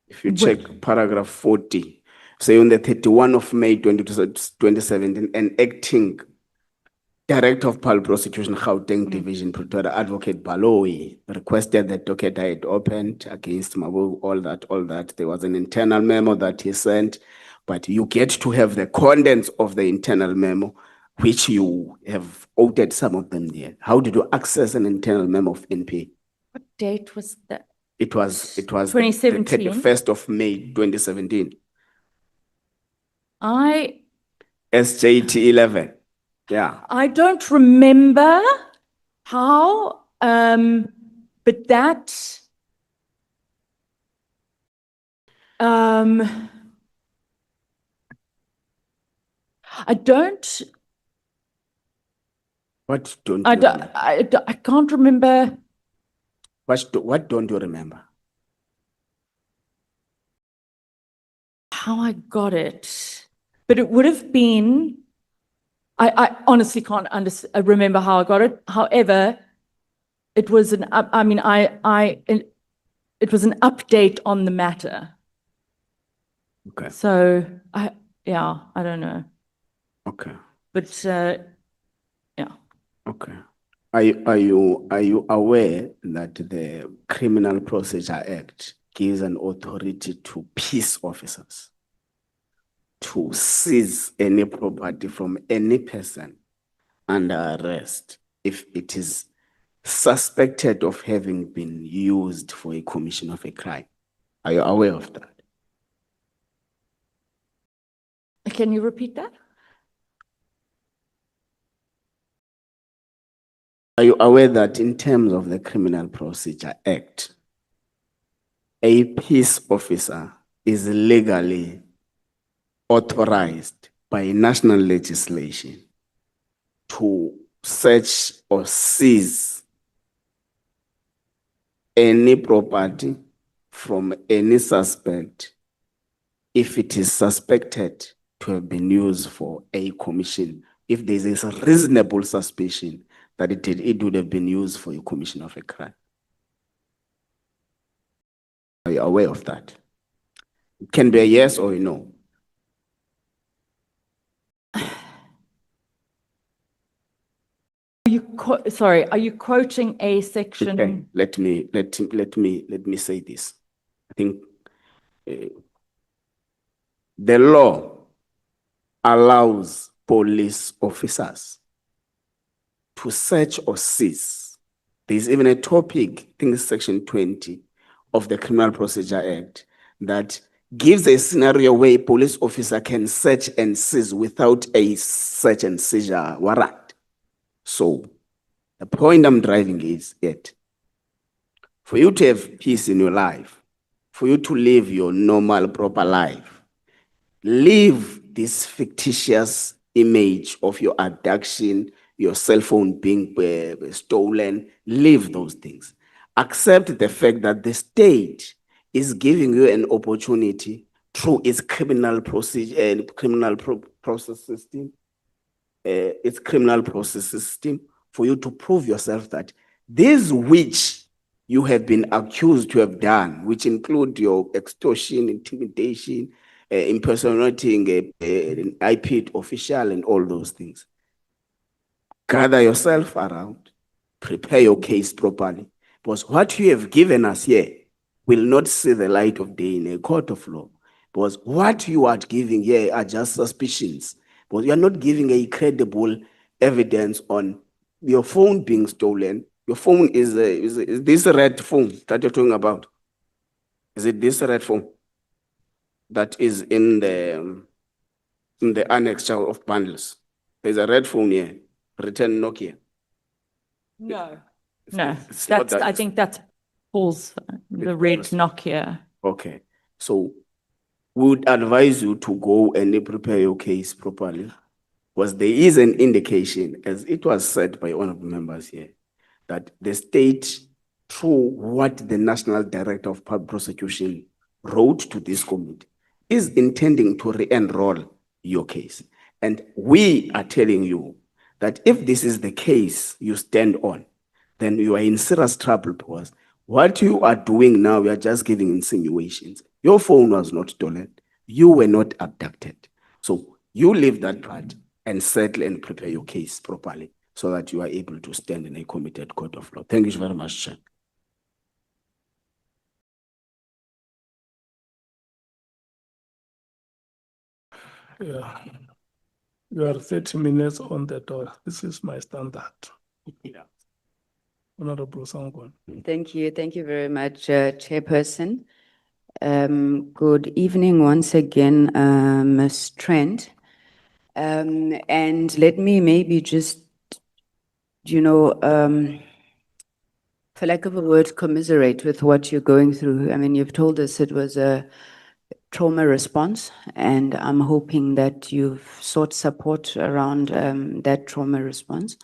Speaker 7: If you check paragraph 40, say on the 31 of May 2017, an acting Director of Public Prosecution, Gauteng Division, Pretoria, Advocate Baloyi, requested that docket I had opened against Mabu, all that. There was an internal memo that he sent, but you get to have the contents of the internal memo, which you have outed some of them there. How did you access an internal memo of NPA?
Speaker 6: What date was that?
Speaker 7: It was the
Speaker 6: 2017.
Speaker 7: 31st of May 2017. SJT 11. Yeah.
Speaker 6: I don't remember how, but that, I don't,
Speaker 7: What don't
Speaker 6: I
Speaker 7: you
Speaker 6: don't,
Speaker 7: remember?
Speaker 6: I can't remember.
Speaker 7: What don't you remember?
Speaker 6: How I got it, but it would have been, I honestly can't remember how I got it. However, it was it was an update on the matter.
Speaker 7: Okay.
Speaker 6: So I don't know,
Speaker 7: Okay.
Speaker 6: but yeah.
Speaker 7: Okay. Are you aware that the Criminal Procedure Act gives an authority to peace officers to seize any property from any person under arrest if it is suspected of having been used for a commission of a crime? Are you aware of that?
Speaker 6: Can you repeat that?
Speaker 7: Are you aware that in terms of the Criminal Procedure Act, a peace officer is legally authorized by national legislation to search or seize any property from any suspect if it is suspected to have been used for a commission, if there is a reasonable suspicion that it would have been used for a commission of a crime. Are you aware of that? It can be a yes or a no.
Speaker 6: Sorry, are you quoting a section?
Speaker 7: Okay, let me say this. I think the law allows police officers to search or seize. There's even a topic, I think it's section 20 of the Criminal Procedure Act, that gives a scenario where a police officer can search and seize without a search and seizure warrant. So the point I'm driving is that for you to have peace in your life, for you to live your normal, proper life, leave this fictitious image of your abduction, your cell phone being stolen, leave those things. Accept the fact that the state is giving you an opportunity through its criminal procedure and process system, for you to prove yourself that this which you have been accused to have done, which include your extortion, intimidation, impersonating an IP official and all those things. Gather yourself around, prepare your case properly, because what you have given us here will not see the light of day in a court of law, because what you are giving here are just suspicions, but you are not giving a credible evidence on your phone being stolen. Your phone is this red phone that you're talking about? Is it this red phone that is in the annexure of bundles? There's a red phone here, written Nokia.
Speaker 6: No,
Speaker 7: It's
Speaker 6: no,
Speaker 7: not- it's not
Speaker 6: that's,
Speaker 7: that.
Speaker 6: I think that's Paul's, the red Nokia.
Speaker 7: Okay, so we would advise you to go and prepare your case properly, because there is an indication, as it was said by one of the members here, that the state, through what the National Director of Public Prosecution wrote to this committee, is intending to re-enroll your case. And we are telling you that if this is the case you stand on, then you are in serious trouble, because what you are doing now, you are just giving insinuations. Your phone was not stolen. You were not abducted. So you leave that part and settle and prepare your case properly so that you are able to stand in a committed court of law. Thank you very much, Chair.
Speaker 1: Yeah. You are 30 minutes on the dot. This is my standard.
Speaker 7: Yeah.
Speaker 1: Honorable Sangwan.
Speaker 2: Thank you. Thank you very much, Chairperson. Good evening once again, Ms. Trent. And let me maybe just, for lack of a word, commiserate with what you're going through. I mean, you've told us it was a trauma response, and I'm hoping that you've sought support around that trauma response.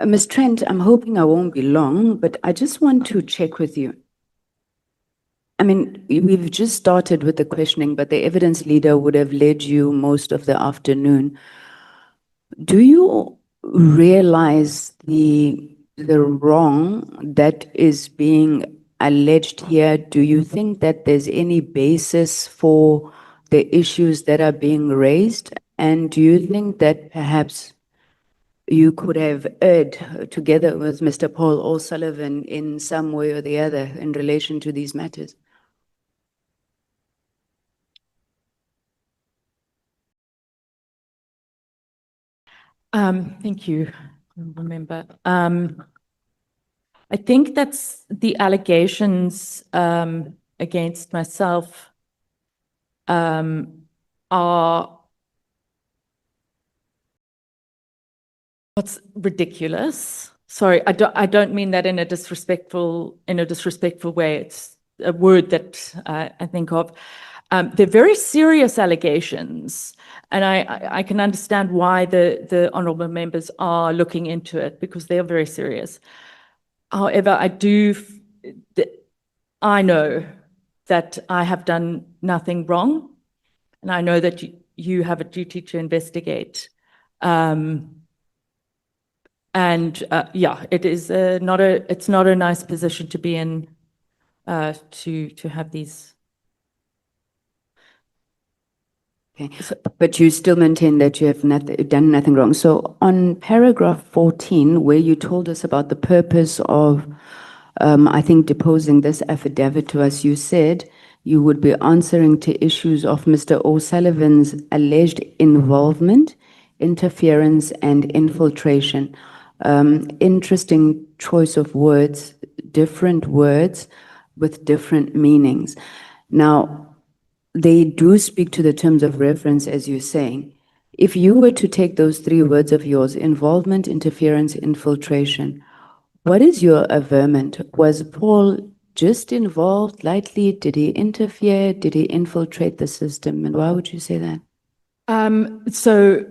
Speaker 2: Ms. Trent, I'm hoping I won't be long, but I just want to check with you. I mean, we've just started with the questioning, but the evidence leader would have led you most of the afternoon. Do you realize the wrong that is being alleged here? Do you think that there's any basis for the issues that are being raised? And do you think that perhaps you could have erred together with Mr. Paul O'Sullivan in some way or the other in relation to these matters?
Speaker 6: Thank you, remember. I think that's the allegations against myself are what's ridiculous. Sorry, I don't mean that in a disrespectful way. It's a word that I think of. They're very serious allegations, and I can understand why the honourable members are looking into it, because they are very serious. However, I know that I have done nothing wrong, and I know that you have a duty to investigate. Yeah, it's not a nice position to be in, to have these.
Speaker 2: Okay, but you still maintain that you have done nothing wrong. So on paragraph 14, where you told us about the purpose of, I think, deposing this affidavit to us, you said you would be answering to issues of Mr. O'Sullivan's alleged involvement, interference, and infiltration. Interesting choice of words, different words with different meanings. Now, they do speak to the terms of reference, as you're saying. If you were to take those three words of yours, involvement, interference, infiltration, what is your averment? Was Paul just involved lightly? Did he interfere? Did he infiltrate the system? And why would you say that?
Speaker 6: So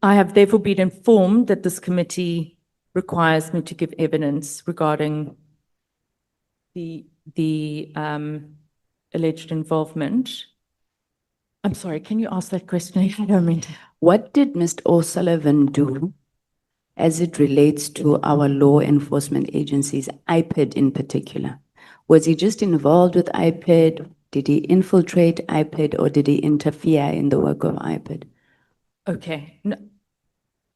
Speaker 6: I have therefore been informed that this committee requires me to give evidence regarding the alleged involvement. I'm sorry, can you ask that question? I don't mean to.
Speaker 2: What did Mr. O'Sullivan do as it relates to our law enforcement agencies, IPED in particular? Was he just involved with IPED? Did he infiltrate IPED, or did he interfere in the work of IPED?
Speaker 6: Okay,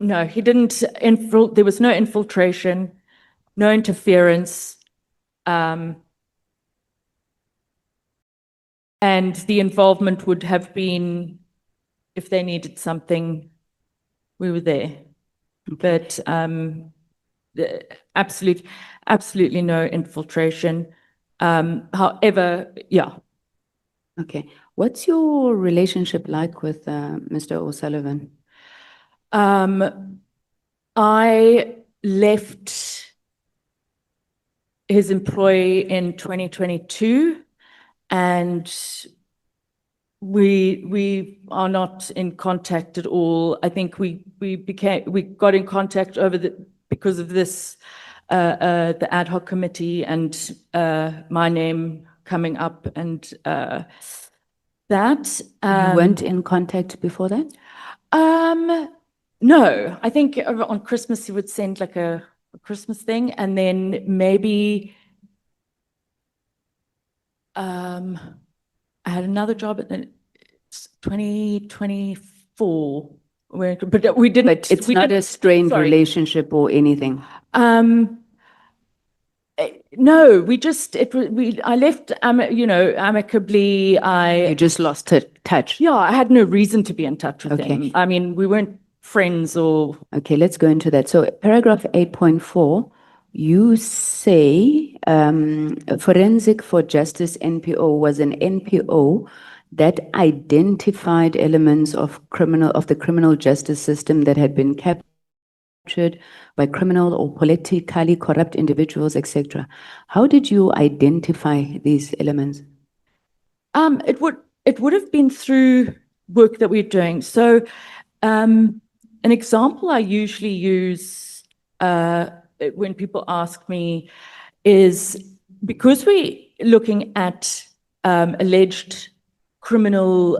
Speaker 6: no, he didn't. There was no infiltration, no interference. And the involvement would have been, if they needed something, we were there. But absolutely no infiltration. However, yeah.
Speaker 2: Okay. What's your relationship like with Mr. O'Sullivan?
Speaker 6: I left his employ in 2022, and we are not in contact at all. I think we got in contact because of this the ad hoc committee and my name coming up, and that.
Speaker 2: You weren't in contact before that?
Speaker 6: No, I think on Christmas he would send like a Christmas thing, and then maybe I had another job at the 2024, but we didn't.
Speaker 2: But it's not a strained
Speaker 6: sorry.
Speaker 2: relationship or anything.
Speaker 6: No, I left, amicably.
Speaker 2: You just lost touch.
Speaker 6: Yeah, I had no reason to be in touch with
Speaker 2: Okay.
Speaker 6: him. I mean, we weren't friends or.
Speaker 2: Okay, let's go into that. So paragraph 8.4, you say Forensic for Justice NPO was an NPO that identified elements of the criminal justice system that had been captured by criminal or politically corrupt individuals, etc. How did you identify these elements?
Speaker 6: It would have been through work that we're doing. So, an example I usually use when people ask me is, because we're looking at alleged criminal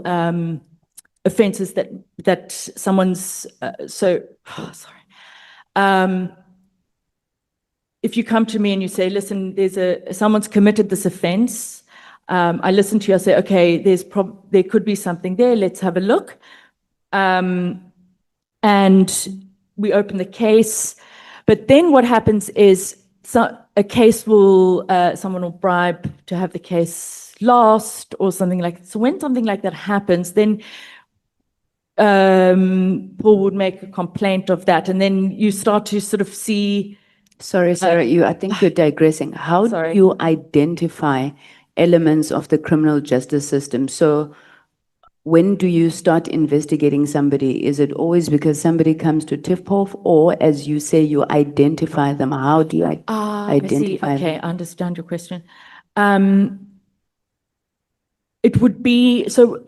Speaker 6: offences that someone's sorry. If you come to me and you say, listen, someone's committed this offence, I listen to you, I say, okay, there could be something there, let's have a look. And we open the case. But then what happens is someone will bribe to have the case lost or something like that. So when something like that happens, then Paul would make a complaint of that, and then you start to sort of see.
Speaker 2: Sorry, Sarah, I think you're digressing. How do
Speaker 6: Sorry.
Speaker 2: you identify elements of the criminal justice system? So when do you start investigating somebody? Is it always because somebody comes to tip off, or as you say, you identify them? How do you identify
Speaker 6: I see. Okay,
Speaker 2: them?
Speaker 6: I understand your question. It would be so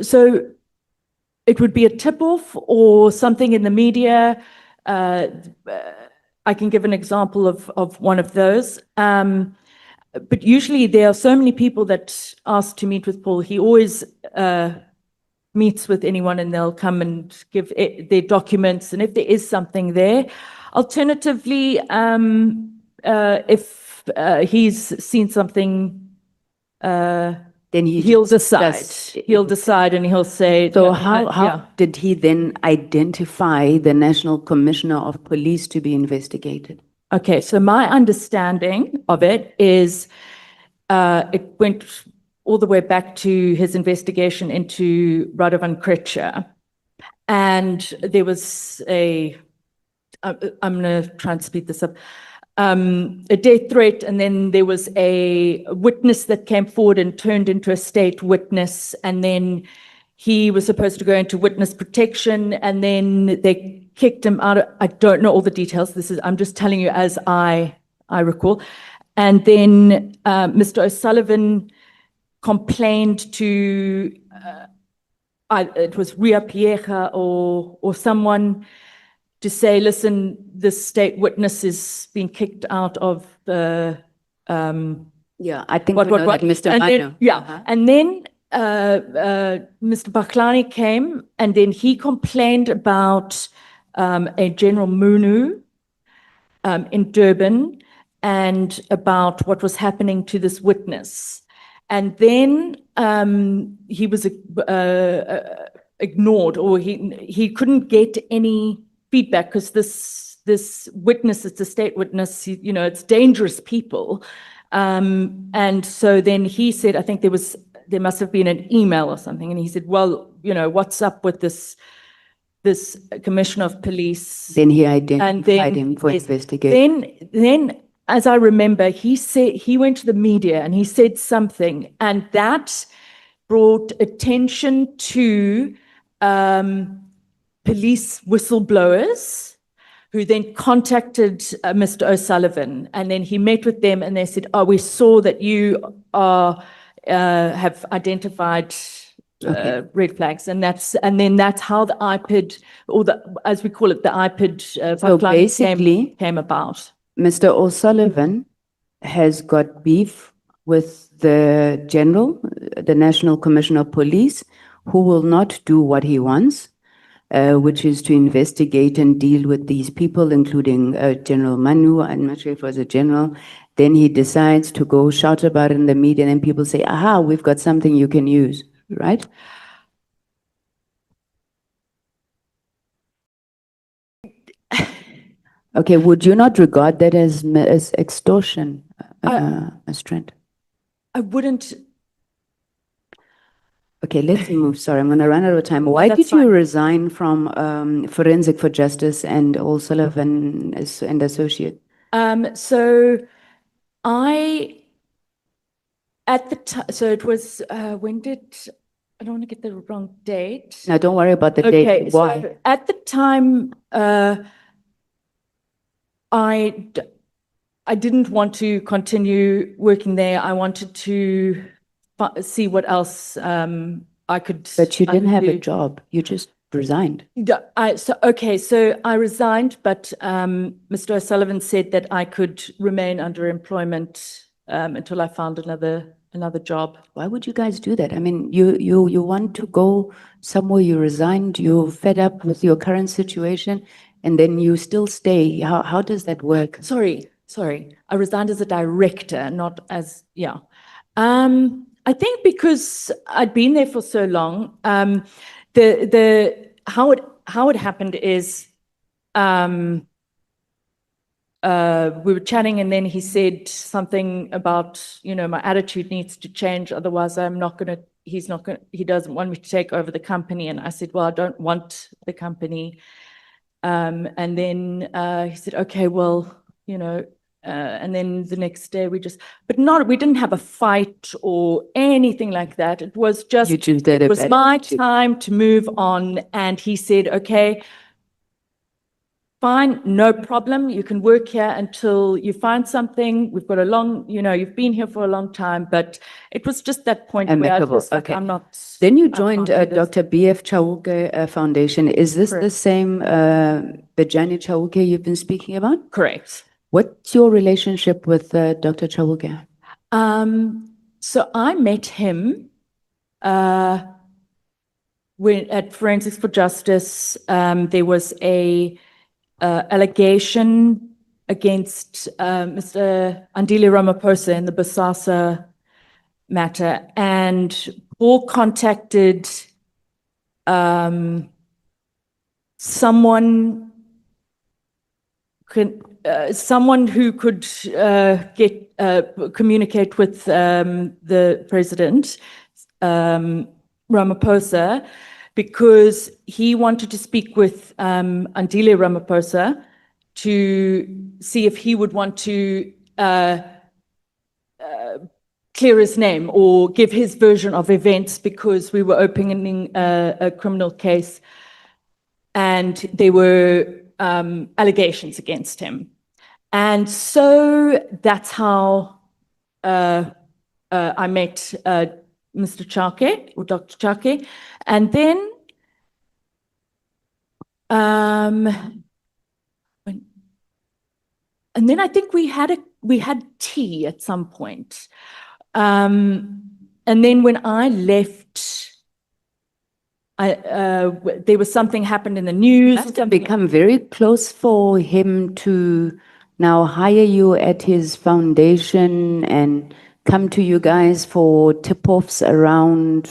Speaker 6: it would be a tip-off or something in the media. I can give an example of one of those. But usually there are so many people that ask to meet with Paul. He always meets with anyone and they'll come and give their documents. And if there is something there, alternatively, if he's seen something,
Speaker 8: Then he
Speaker 6: he'll
Speaker 8: just
Speaker 6: decide.
Speaker 8: does-
Speaker 6: He'll decide and he'll say.
Speaker 8: So
Speaker 6: no,
Speaker 8: how
Speaker 6: yeah.
Speaker 8: did he then identify the National Commissioner of Police to be investigated?
Speaker 6: Okay, so my understanding of it is it went all the way back to his investigation into Radovan Krejcir. And there was I'm going to try and speed this up, a death threat, and then there was a witness that came forward and turned into a state witness, and then he was supposed to go into witness protection, and then they kicked him out. I don't know all the details. I'm just telling you as I recall. And then Mr. O'Sullivan complained to, it was Ria Pieja or someone, to say, listen, this state witness is being kicked out of the,
Speaker 8: Yeah, I think we know that Mr.
Speaker 6: And then,
Speaker 8: Manu.
Speaker 6: yeah,
Speaker 8: Uh-huh.
Speaker 6: and then Mr. Baklani came, and then he complained about a General Munu in Durban and about what was happening to this witness. And then he was ignored, or he couldn't get any feedback because this witness, it's a state witness, it's dangerous people. And so then he said, I think there must have been an email or something. And he said, well, what's up with this commissioner of police?
Speaker 8: Then he
Speaker 6: And
Speaker 8: identified him for
Speaker 6: yes,
Speaker 8: investigation.
Speaker 6: Then, as I remember, he went to the media and he said something, and that brought attention to police whistleblowers, who then contacted Mr. O'Sullivan, and then he met with them, and they said, "Oh, we saw that you have identified red flags," and then that's how the IPID, or as we call it, the IPID
Speaker 8: So
Speaker 6: pipeline
Speaker 8: basically,
Speaker 6: came about.
Speaker 8: Mr. O'Sullivan has got beef with the general, the National Commissioner of Police, who will not do what he wants, which is to investigate and deal with these people, including General Manu. I'm not sure if it was a general. Then he decides to go shout about it in the media, and then people say, aha, we've got something you can use, right? Okay, would you not regard that as extortion, Ms. Trent?
Speaker 6: I wouldn't.
Speaker 8: Okay, let's move. Sorry, I'm going to run out of time. Why
Speaker 6: That's
Speaker 8: did you
Speaker 6: fine.
Speaker 8: resign from Forensic for Justice and O'Sullivan and Associate?
Speaker 6: So I, at the time, so it was, I don't want to get the wrong date.
Speaker 8: No, don't worry about the
Speaker 6: Okay,
Speaker 8: date. Why?
Speaker 6: so at the time, I didn't want to continue working there. I wanted to see what else I could.
Speaker 8: But you
Speaker 6: I
Speaker 8: didn't
Speaker 6: could
Speaker 8: have a
Speaker 6: do.
Speaker 8: job. You just resigned.
Speaker 6: So I resigned, but Mr. O'Sullivan said that I could remain under employment until I found another job.
Speaker 8: Why would you guys do that? I mean, you want to go somewhere, you resigned, you're fed up with your current situation, and then you still stay. How does that work?
Speaker 6: Sorry. I resigned as a director, not as, yeah. I think because I'd been there for so long, how it happened is, we were chatting, and then he said something about, my attitude needs to change. Otherwise, he doesn't want me to take over the company. And I said, well, I don't want the company. And then he said, okay, well, and then the next day we didn't have a fight or anything like that. It was just,
Speaker 8: You just did
Speaker 6: it
Speaker 8: a
Speaker 6: was
Speaker 8: bad
Speaker 6: my
Speaker 8: attitude.
Speaker 6: time to move on. And he said, okay, fine, no problem. You can work here until you find something. We've got a long, you've been here for a long time, but it was just that point where I
Speaker 8: Amicable,
Speaker 6: was like,
Speaker 8: okay.
Speaker 6: I'm not.
Speaker 8: Then you
Speaker 6: I
Speaker 8: joined
Speaker 6: can't do this.
Speaker 8: Dr. B.F. Chauke Foundation. Is this the
Speaker 6: Correct.
Speaker 8: same Bajani Chauke you've been speaking about?
Speaker 6: Correct.
Speaker 8: What's your relationship with Dr. Chauke?
Speaker 6: So I met him when at Forensics for Justice. There was a allegation against Mr. Andile Ramaphosa in the Bosasa matter, and Paul contacted someone who could communicate with the president, Ramaphosa, because he wanted to speak with Andile Ramaphosa to see if he would want to clear his name or give his version of events, because we were opening a criminal case and there were allegations against him. And so that's how I met Mr. Chauke, or Dr. Chauke. And then I think we had tea at some point. And then when I left, there was something happened in the news.
Speaker 8: Must have become very close for him to now hire you at his foundation and come to you guys for tip-offs around,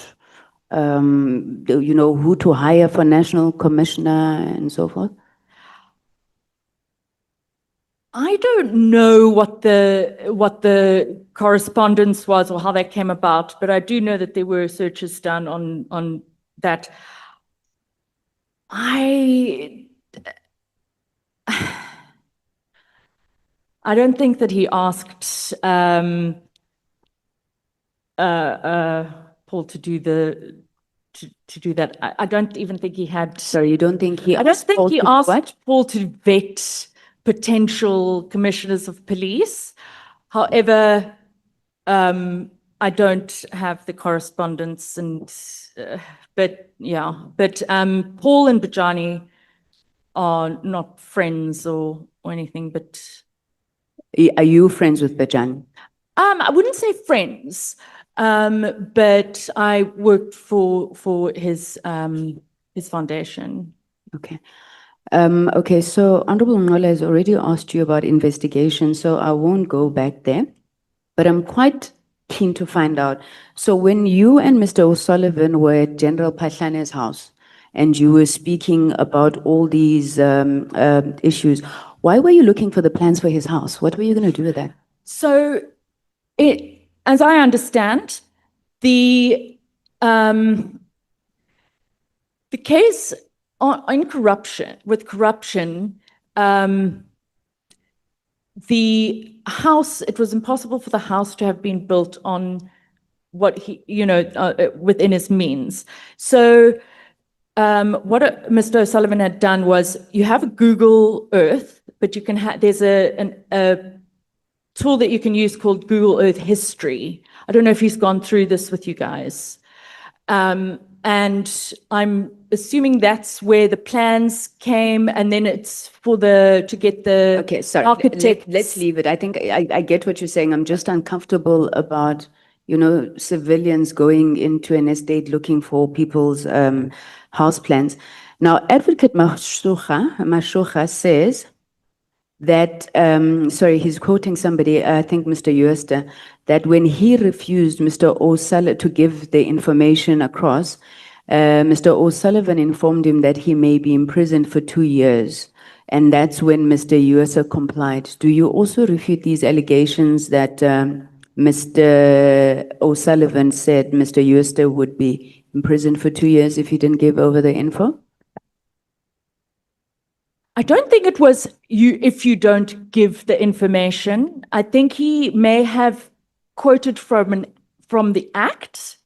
Speaker 8: who to hire for national commissioner and so forth?
Speaker 6: I don't know what the correspondence was or how that came about, but I do know that there were searches done on that. I don't think that he asked Paul to do that. I don't even think he had.
Speaker 8: Sorry, you don't think he
Speaker 6: I don't
Speaker 8: asked
Speaker 6: think
Speaker 8: Paul
Speaker 6: he
Speaker 8: to
Speaker 6: asked
Speaker 8: what?
Speaker 6: Paul to vet potential commissioners of police. However, I don't have the correspondence, but Paul and Bajani are not friends or anything, but.
Speaker 8: Are you friends with Bajan?
Speaker 6: I wouldn't say friends, but I worked for his foundation.
Speaker 8: Okay. Okay, so Honorable Ngola has already asked you about investigation, so I won't go back there. But I'm quite keen to find out. So when you and Mr. O'Sullivan were at General Pahlane's house and you were speaking about all these issues, why were you looking for the plans for his house? What were you going to do with that?
Speaker 6: So, as I understand, the case on corruption, the house, it was impossible for the house to have been built on what he, within his means. So what Mr. O'Sullivan had done was, you have a Google Earth, but you can there's a tool that you can use called Google Earth History. I don't know if he's gone through this with you guys. And I'm assuming that's where the plans came, and then it's to get the
Speaker 8: Okay, sorry.
Speaker 6: architects.
Speaker 8: Let's leave it. I think I get what you're saying. I'm just uncomfortable about, civilians going into an estate looking for people's house plans. Now, Advocate Mashocha says that, he's quoting somebody, I think Mr. Uester, that when he refused Mr. O'Sullivan to give the information across, Mr. O'Sullivan informed him that he may be imprisoned for 2 years. And that's when Mr. Uester complied. Do you also refute these allegations that Mr. O'Sullivan said Mr. Uester would be imprisoned for 2 years if he didn't give over the info?
Speaker 6: I don't think it was if you don't give the information. I think he may have quoted from the act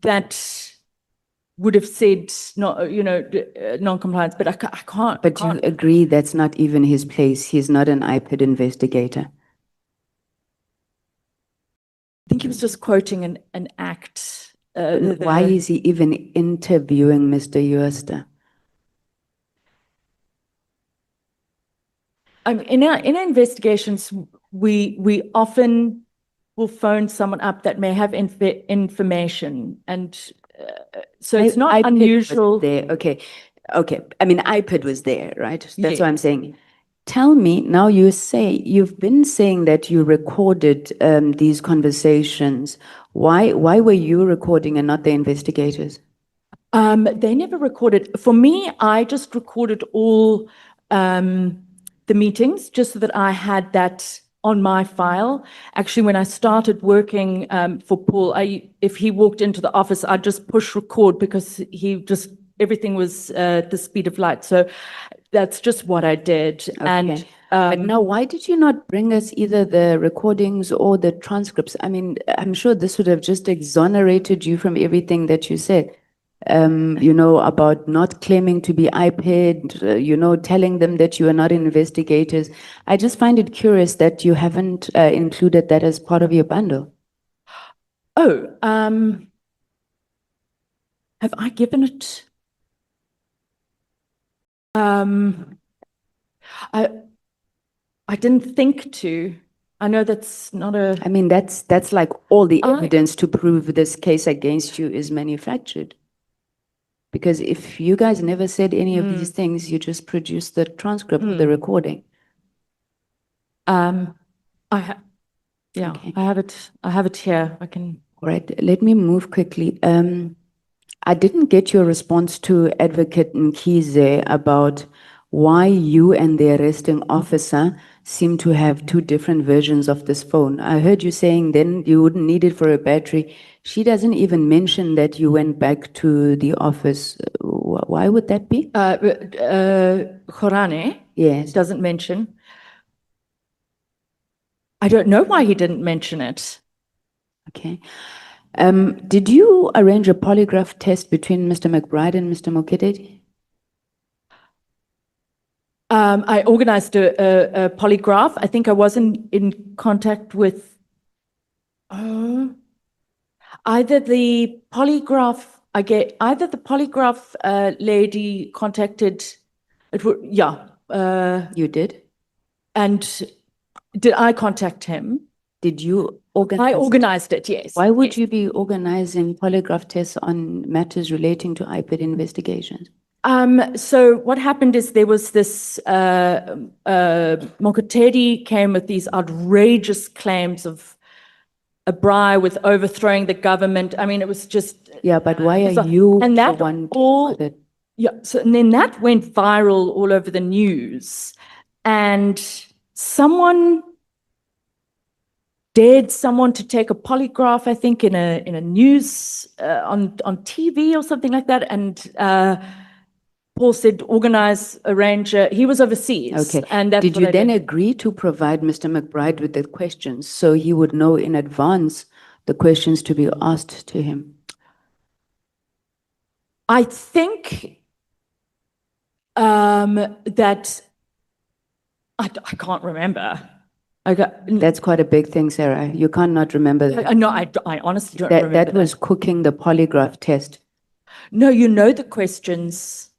Speaker 6: that would have said, no, you know, non-compliance, but I can't.
Speaker 8: But you agree that's not even his place. He's not an IPID investigator.
Speaker 6: I think he was just quoting an act.
Speaker 8: Why is he even interviewing Mr. Jooste?
Speaker 6: In our investigations, we often will phone someone up that may have information, and so it's not
Speaker 8: IPID was
Speaker 6: unusual.
Speaker 8: there, okay. I mean, IPID was there, right? That's what I'm
Speaker 6: Yes.
Speaker 8: saying. Tell me, now you've been saying that you recorded these conversations. Why were you recording and not the investigators?
Speaker 6: They never recorded. For me, I just recorded all the meetings just so that I had that on my file. Actually, when I started working for Paul, if he walked into the office, I'd just push record because everything was the speed of light. So that's just what I did. And
Speaker 8: Okay. But now, why did you not bring us either the recordings or the transcripts? I mean, I'm sure this would have just exonerated you from everything that you said. You know, about not claiming to be IPID, you know, telling them that you are not investigators. I just find it curious that you haven't included that as part of your bundle.
Speaker 6: have I given it? I didn't think to. I know that's not a.
Speaker 8: I mean, that's like all the
Speaker 6: I-
Speaker 8: evidence to prove this case against you is manufactured. Because if you guys never said any of these things, you just produced the transcript of the recording.
Speaker 6: Yeah,
Speaker 8: Okay.
Speaker 6: I have it here. I can.
Speaker 8: All right, let me move quickly. I didn't get your response to Advocate Nkize about why you and the arresting officer seem to have two different versions of this phone. I heard you saying then you wouldn't need it for a battery. She doesn't even mention that you went back to the office. Why would that be?
Speaker 6: Khorane
Speaker 8: Yes.
Speaker 6: doesn't mention. I don't know why he didn't mention it.
Speaker 8: Okay. Did you arrange a polygraph test between Mr. McBride and Mr. Moketedi?
Speaker 6: I organized a polygraph. I think I wasn't in contact with either the polygraph. Either the polygraph lady contacted.
Speaker 8: You did?
Speaker 6: And did I contact him?
Speaker 8: Did you organize?
Speaker 6: I organized it. Yes.
Speaker 8: Why would
Speaker 6: Yes.
Speaker 8: you be organizing polygraph tests on matters relating to IPID investigations?
Speaker 6: So what happened is there was this, Mokotedi came with these outrageous claims of a bribe with overthrowing the government. I mean, it was just.
Speaker 8: Yeah, but why are
Speaker 6: so-
Speaker 8: you
Speaker 6: and
Speaker 8: the
Speaker 6: that
Speaker 8: one
Speaker 6: all,
Speaker 8: with it?
Speaker 6: yeah, so and then that went viral all over the news. And someone dared someone to take a polygraph, I think, in a news on TV or something like that. And Paul said, arrange. He was overseas.
Speaker 8: Okay.
Speaker 6: And that's
Speaker 8: Did
Speaker 6: what
Speaker 8: you
Speaker 6: I
Speaker 8: then
Speaker 6: did.
Speaker 8: agree to provide Mr. McBride with the questions so he would know in advance the questions to be asked to him?
Speaker 6: I think that I can't remember.
Speaker 8: That's quite a big thing, Sarah. You can't not remember that.
Speaker 6: No, I honestly don't remember
Speaker 8: That was cooking the polygraph test.
Speaker 6: No, you know the questions.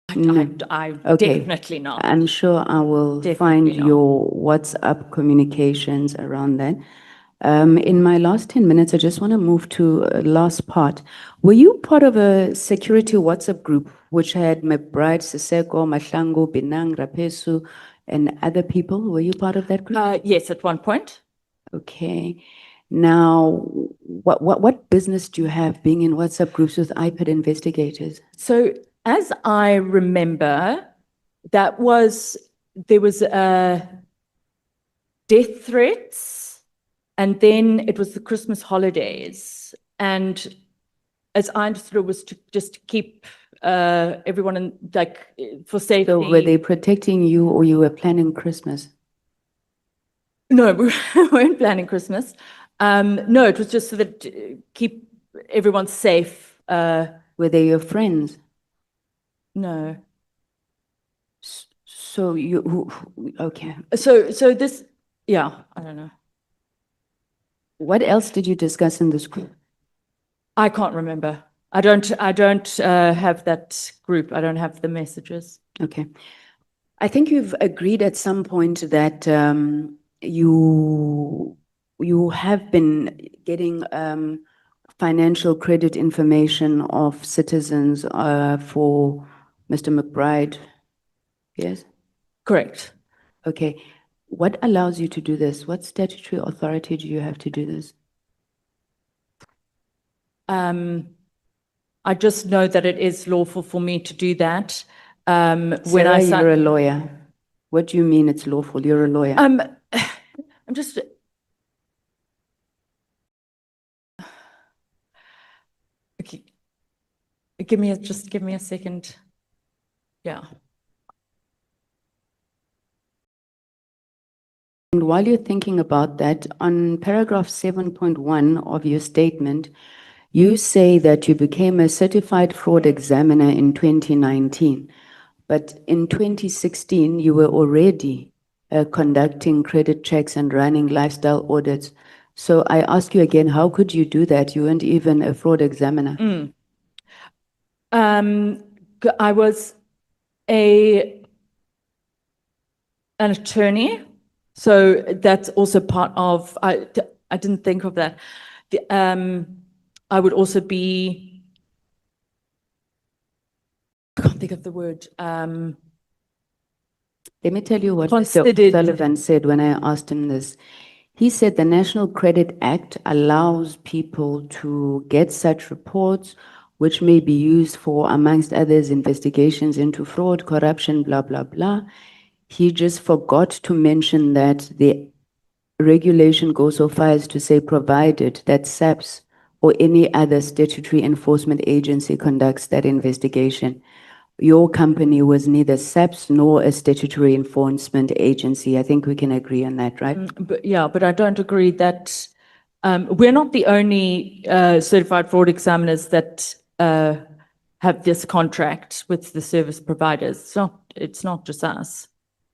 Speaker 6: I
Speaker 8: Okay.
Speaker 6: definitely not.
Speaker 8: I'm sure I will
Speaker 6: Definitely
Speaker 8: find
Speaker 6: not.
Speaker 8: your WhatsApp communications around that. In my last 10 minutes, I just want to move to last part. Were you part of a security WhatsApp group which had McBride, Siseko, Mahlangu, Binang, Rapesu, and other people? Were you part of that group?
Speaker 6: Yes, at one point.
Speaker 8: Okay. Now, what business do you have being in WhatsApp groups with IPID investigators?
Speaker 6: So as I remember, there was death threats, and then it was the Christmas holidays. And as I understood, it was to just keep everyone in, like, for safety.
Speaker 8: So were they protecting you or you were planning Christmas?
Speaker 6: No, we weren't planning Christmas. No, it was just so that keep everyone's safe.
Speaker 8: Were they your friends?
Speaker 6: No.
Speaker 8: So you, okay.
Speaker 6: So this, yeah, I don't know.
Speaker 8: What else did you discuss in this group?
Speaker 6: I can't remember. I don't have that group. I don't have the messages.
Speaker 8: Okay. I think you've agreed at some point that you have been getting financial credit information of citizens for Mr. McBride. Yes?
Speaker 6: Correct.
Speaker 8: Okay. What allows you to do this? What statutory authority do you have to do this?
Speaker 6: I just know that it is lawful for me to do that. When
Speaker 8: Sarah,
Speaker 6: I
Speaker 8: you're a
Speaker 6: sign,
Speaker 8: lawyer. What do you mean it's lawful? You're a lawyer.
Speaker 6: I'm just. Okay. Just give me a second. Yeah.
Speaker 8: And while you're thinking about that, on paragraph 7.1 of your statement, you say that you became a certified fraud examiner in 2019, but in 2016, you were already conducting credit checks and running lifestyle audits. So I ask you again, how could you do that? You weren't even a fraud examiner.
Speaker 6: I was an attorney, so that's also part of. I didn't think of that. I would also be. I can't think of the word.
Speaker 8: Let me tell you what Mr.
Speaker 6: Considered.
Speaker 8: Sullivan said when I asked him this. He said the National Credit Act allows people to get such reports, which may be used for, amongst others, investigations into fraud, corruption, blah, blah, blah. He just forgot to mention that the regulation goes so far as to say, provided that SAPS or any other statutory enforcement agency conducts that investigation. Your company was neither SAPS nor a statutory enforcement agency. I think we can agree on that, right?
Speaker 6: But yeah, but I don't agree that we're not the only certified fraud examiners that have this contract with the service providers. It's not just us.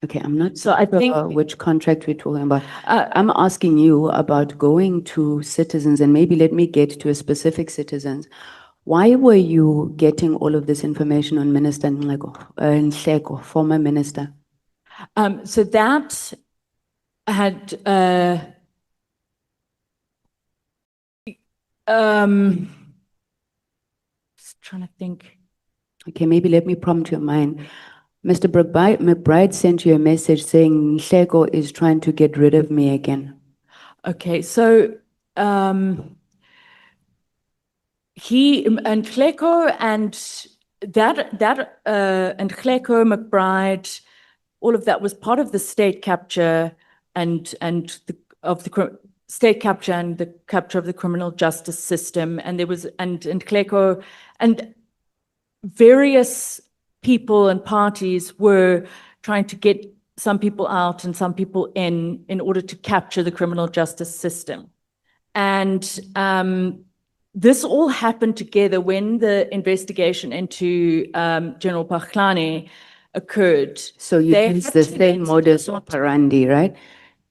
Speaker 8: Okay, I'm not
Speaker 6: So I
Speaker 8: sure
Speaker 6: think-
Speaker 8: which contract we're talking about. I'm asking you about going to citizens, and maybe let me get to a specific citizens. Why were you getting all of this information on Minister Nhleko, former minister?
Speaker 6: So that had just trying to think.
Speaker 8: Okay, maybe let me prompt your mind. Mr. McBride sent you a message saying Nhleko is trying to get rid of me again.
Speaker 6: Okay, so he and Nhleko and Nhleko, McBride, all of that was part of the state capture and the state capture and the capture of the criminal justice system. And there was and Nhleko and various people and parties were trying to get some people out and some people in order to capture the criminal justice system. And this all happened together when the investigation into General Pakhlane occurred.
Speaker 8: So you
Speaker 6: They
Speaker 8: use
Speaker 6: had
Speaker 8: the
Speaker 6: to
Speaker 8: same
Speaker 6: get-
Speaker 8: modus operandi, right?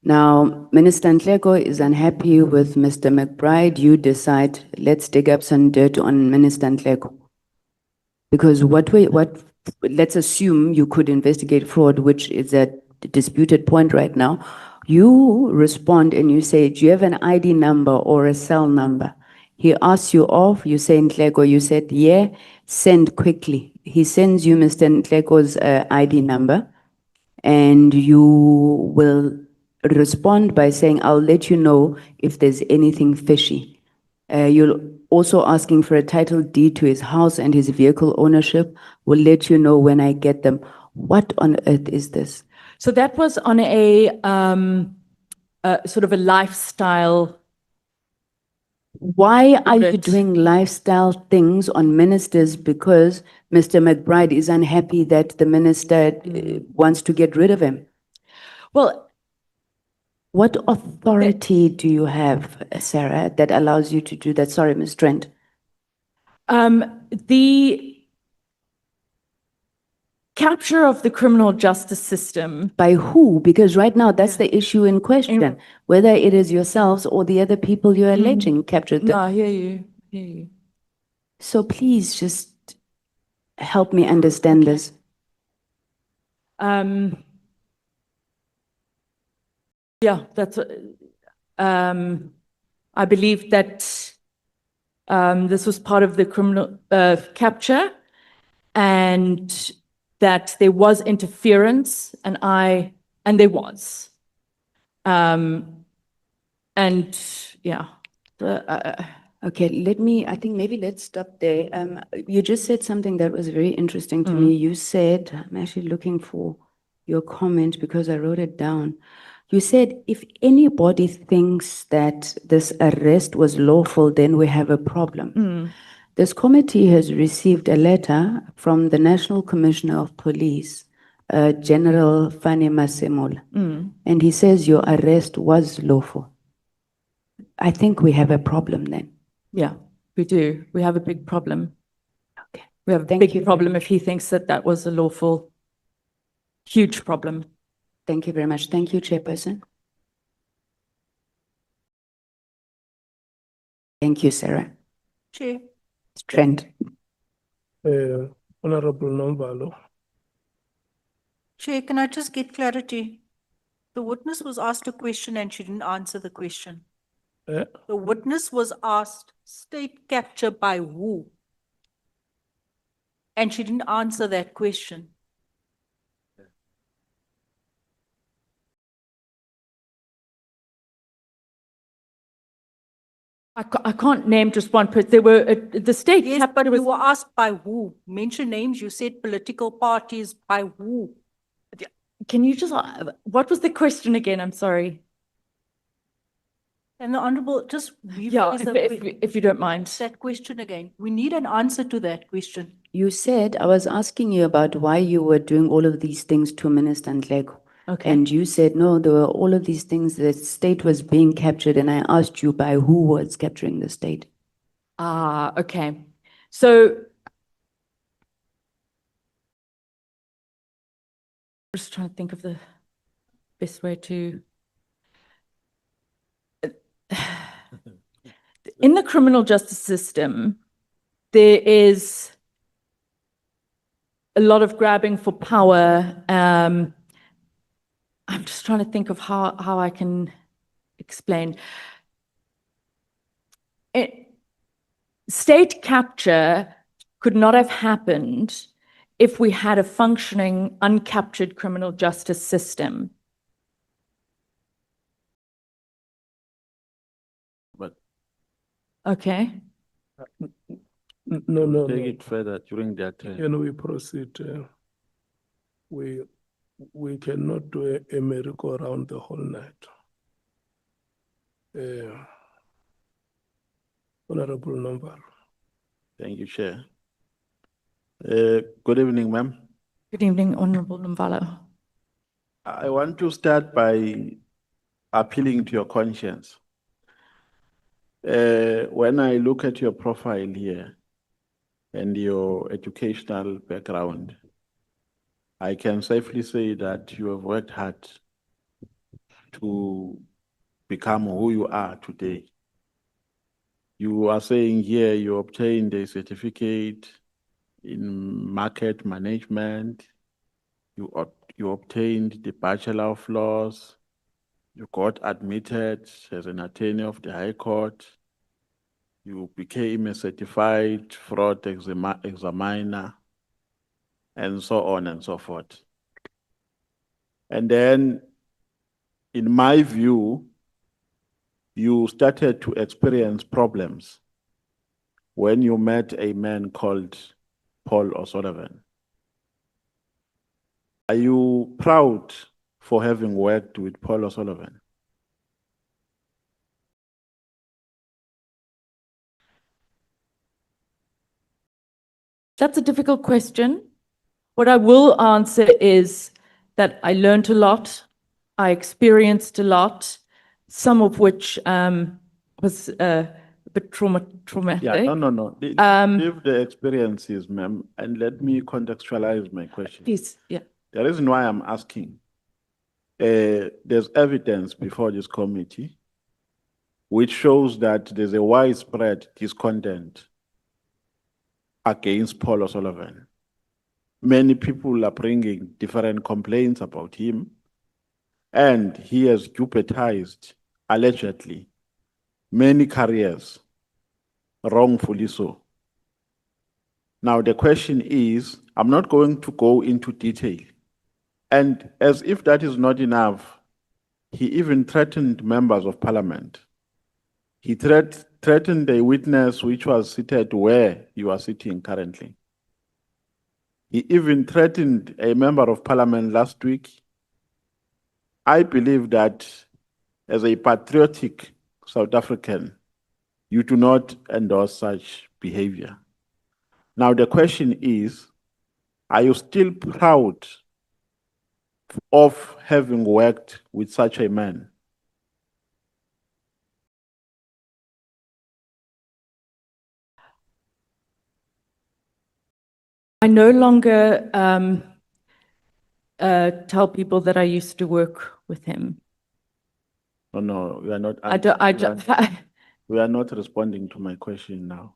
Speaker 8: Now, Minister Nhleko is unhappy with Mr. McBride. You decide, let's dig up some dirt on Minister Nhleko. Because let's assume you could investigate fraud, which is a disputed point right now. You respond and you say, do you have an ID number or a cell number? He asks you off, you say Nhleko, you said, yeah, send quickly. He sends you Mr. Nhleko's ID number and you will respond by saying, I'll let you know if there's anything fishy. You're also asking for a title deed to his house and his vehicle ownership. We'll let you know when I get them. What on earth is this?
Speaker 6: So that was on a sort of a lifestyle.
Speaker 8: Why are you
Speaker 6: Audit.
Speaker 8: doing lifestyle things on ministers? Because Mr. McBride is unhappy that the minister wants to get rid of him.
Speaker 6: Well,
Speaker 8: What authority do you have, Sarah, that allows you to do that? Sorry, Ms. Trent.
Speaker 6: The capture of the criminal justice system,
Speaker 8: By who? Because right now, that's the issue in question, whether it is yourselves or the other people you're alleging captured.
Speaker 6: no, I hear you.
Speaker 8: So please just help me understand this.
Speaker 6: Yeah, that's, I believe that this was part of the criminal capture and that there was interference and there was. And yeah,
Speaker 8: Okay, I think maybe let's stop there. You just said something that was very interesting to me. You said, I'm actually looking for your comment because I wrote it down. You said, if anybody thinks that this arrest was lawful, then we have a problem. This committee has received a letter from the National Commissioner of Police, General Fani Masemola, and he says your arrest was lawful. I think we have a problem then.
Speaker 6: yeah, we do. We have a big problem.
Speaker 8: Okay.
Speaker 6: We have a
Speaker 8: Thank
Speaker 6: big
Speaker 8: you very
Speaker 6: problem if he thinks that that was a lawful, huge problem.
Speaker 8: Thank you very much. Thank you, Chairperson. Thank you, Sarah.
Speaker 3: Chair,
Speaker 8: Trent.
Speaker 1: Honorable Nomvalo.
Speaker 3: Chair, can I just get clarity? The witness was asked a question and she didn't answer the question.
Speaker 1: Eh?
Speaker 3: The witness was asked state capture by who? And she didn't answer that question.
Speaker 6: I can't name just one person. There were, the state
Speaker 3: Yes,
Speaker 6: capture
Speaker 3: but
Speaker 6: was.
Speaker 3: you were asked by who? Mention names, you said political parties, by who?
Speaker 6: Can you just, what was the question again? I'm sorry.
Speaker 3: And the Honorable, just
Speaker 6: Yeah,
Speaker 3: rephrase
Speaker 6: if you don't mind.
Speaker 3: that question again. We need an answer to that question.
Speaker 8: You said, I was asking you about why you were doing all of these things to Minister Nhleko.
Speaker 6: Okay.
Speaker 8: And you said, no, there were all of these things, the state was being captured. And I asked you by who was capturing the state.
Speaker 6: Ah, okay. So I'm just trying to think of the best way to. In the criminal justice system, there is a lot of grabbing for power. I'm just trying to think of how I can explain. State capture could not have happened if we had a functioning, uncaptured criminal justice system.
Speaker 9: But
Speaker 6: Okay.
Speaker 1: No.
Speaker 9: take it further during that time.
Speaker 1: Can we proceed? We cannot do a merry-go-round the whole night. Honorable Nomvalo.
Speaker 9: Thank you, Chair. Good evening, ma'am.
Speaker 6: Good evening, Honorable Nomvalo.
Speaker 9: I want to start by appealing to your conscience. When I look at your profile here and your educational background, I can safely say that you have worked hard to become who you are today. You are saying here you obtained a certificate in market management. You obtained the Bachelor of Laws. You got admitted as an attorney of the High Court. You became a certified fraud examiner, and so on and so forth. And then, in my view, you started to experience problems when you met a man called Paul O'Sullivan. Are you proud for having worked with Paul O'Sullivan?
Speaker 6: That's a difficult question. What I will answer is that I learned a lot. I experienced a lot, some of which was a bit traumatic.
Speaker 9: Yeah, no. Leave the experiences, ma'am, and let me contextualize my question.
Speaker 6: Please, yeah.
Speaker 9: The reason why I'm asking, there's evidence before this committee which shows that there's a widespread discontent against Paul O'Sullivan. Many people are bringing different complaints about him, and he has jeopardized, allegedly, many careers, wrongfully so. Now, the question is, I'm not going to go into detail. And as if that is not enough, he even threatened members of parliament. He threatened a witness which was seated where you are sitting currently. He even threatened a member of parliament last week. I believe that as a patriotic South African, you do not endorse such behavior. Now, the question is, are you still proud of having worked with such a man?
Speaker 6: I no longer tell people that I used to work with him.
Speaker 9: No, we are not. We are not responding to my question now.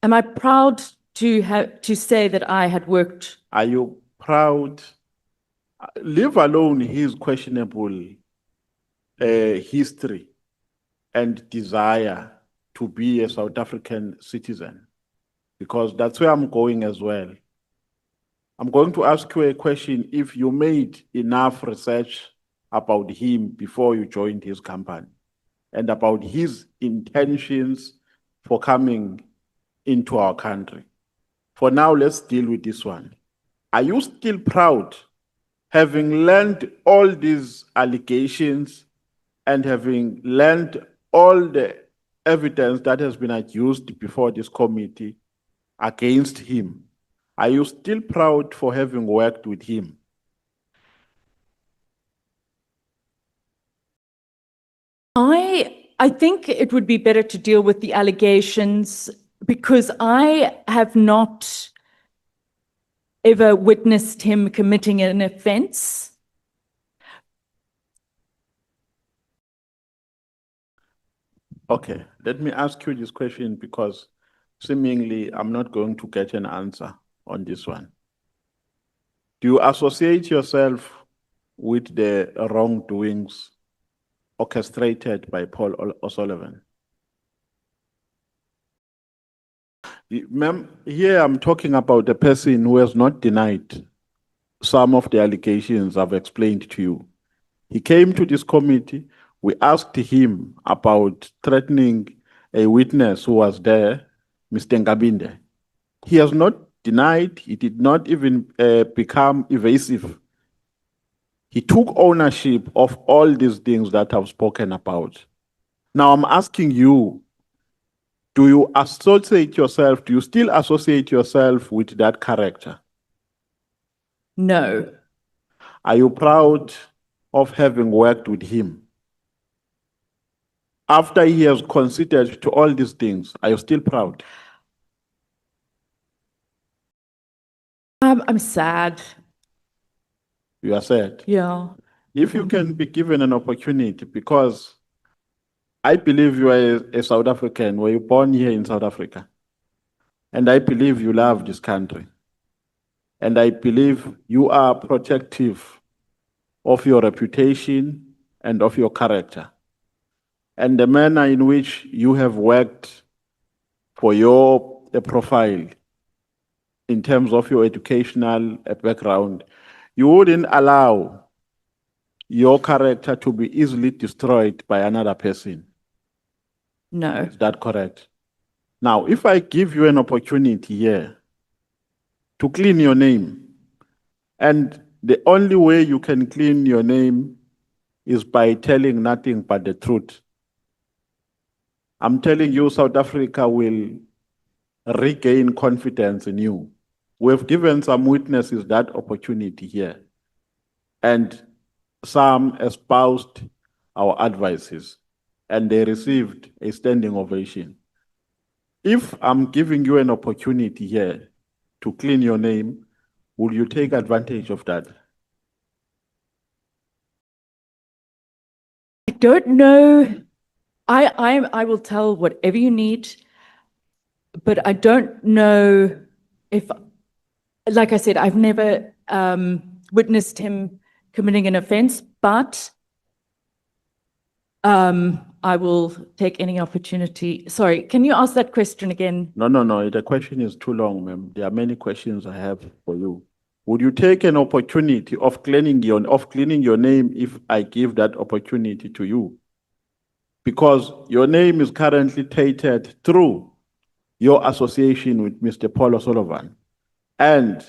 Speaker 6: Am I proud to say that I had worked?
Speaker 9: Are you proud? Leave alone his questionable history and desire to be a South African citizen, because that's where I'm going as well. I'm going to ask you a question. If you made enough research about him before you joined his company and about his intentions for coming into our country. For now, let's deal with this one. Are you still proud, having learned all these allegations and having learned all the evidence that has been adduced before this committee against him? Are you still proud for having worked with him?
Speaker 6: I think it would be better to deal with the allegations because I have not ever witnessed him committing an offense.
Speaker 9: Okay, let me ask you this question because seemingly I'm not going to get an answer on this one. Do you associate yourself with the wrongdoings orchestrated by Paul O'Sullivan? Ma'am, here I'm talking about a person who has not denied some of the allegations I've explained to you. He came to this committee. We asked him about threatening a witness who was there, Mr. Ngabinde. He has not denied. He did not even become evasive. He took ownership of all these things that I've spoken about. Now I'm asking you, do you still associate yourself with that character?
Speaker 6: No.
Speaker 9: Are you proud of having worked with him? After he has considered to all these things, are you still proud?
Speaker 6: I'm sad.
Speaker 9: You are sad.
Speaker 6: Yeah.
Speaker 9: If you can be given an opportunity, because I believe you are a South African, were you born here in South Africa? And I believe you love this country. And I believe you are protective of your reputation and of your character. And the manner in which you have worked for your profile in terms of your educational background, you wouldn't allow your character to be easily destroyed by another person.
Speaker 6: No.
Speaker 9: Is that correct? Now, if I give you an opportunity here to clean your name, and the only way you can clean your name is by telling nothing but the truth. I'm telling you, South Africa will regain confidence in you. We've given some witnesses that opportunity here, and some espoused our advices, and they received a standing ovation. If I'm giving you an opportunity here to clean your name, will you take advantage of that?
Speaker 6: I don't know. I will tell whatever you need, but I don't know if, like I said, I've never witnessed him committing an offense, but I will take any opportunity. Sorry, can you ask that question again?
Speaker 9: No, the question is too long, ma'am. There are many questions I have for you. Would you take an opportunity of cleaning your name if I give that opportunity to you? Because your name is currently tainted through your association with Mr. Paul O'Sullivan. And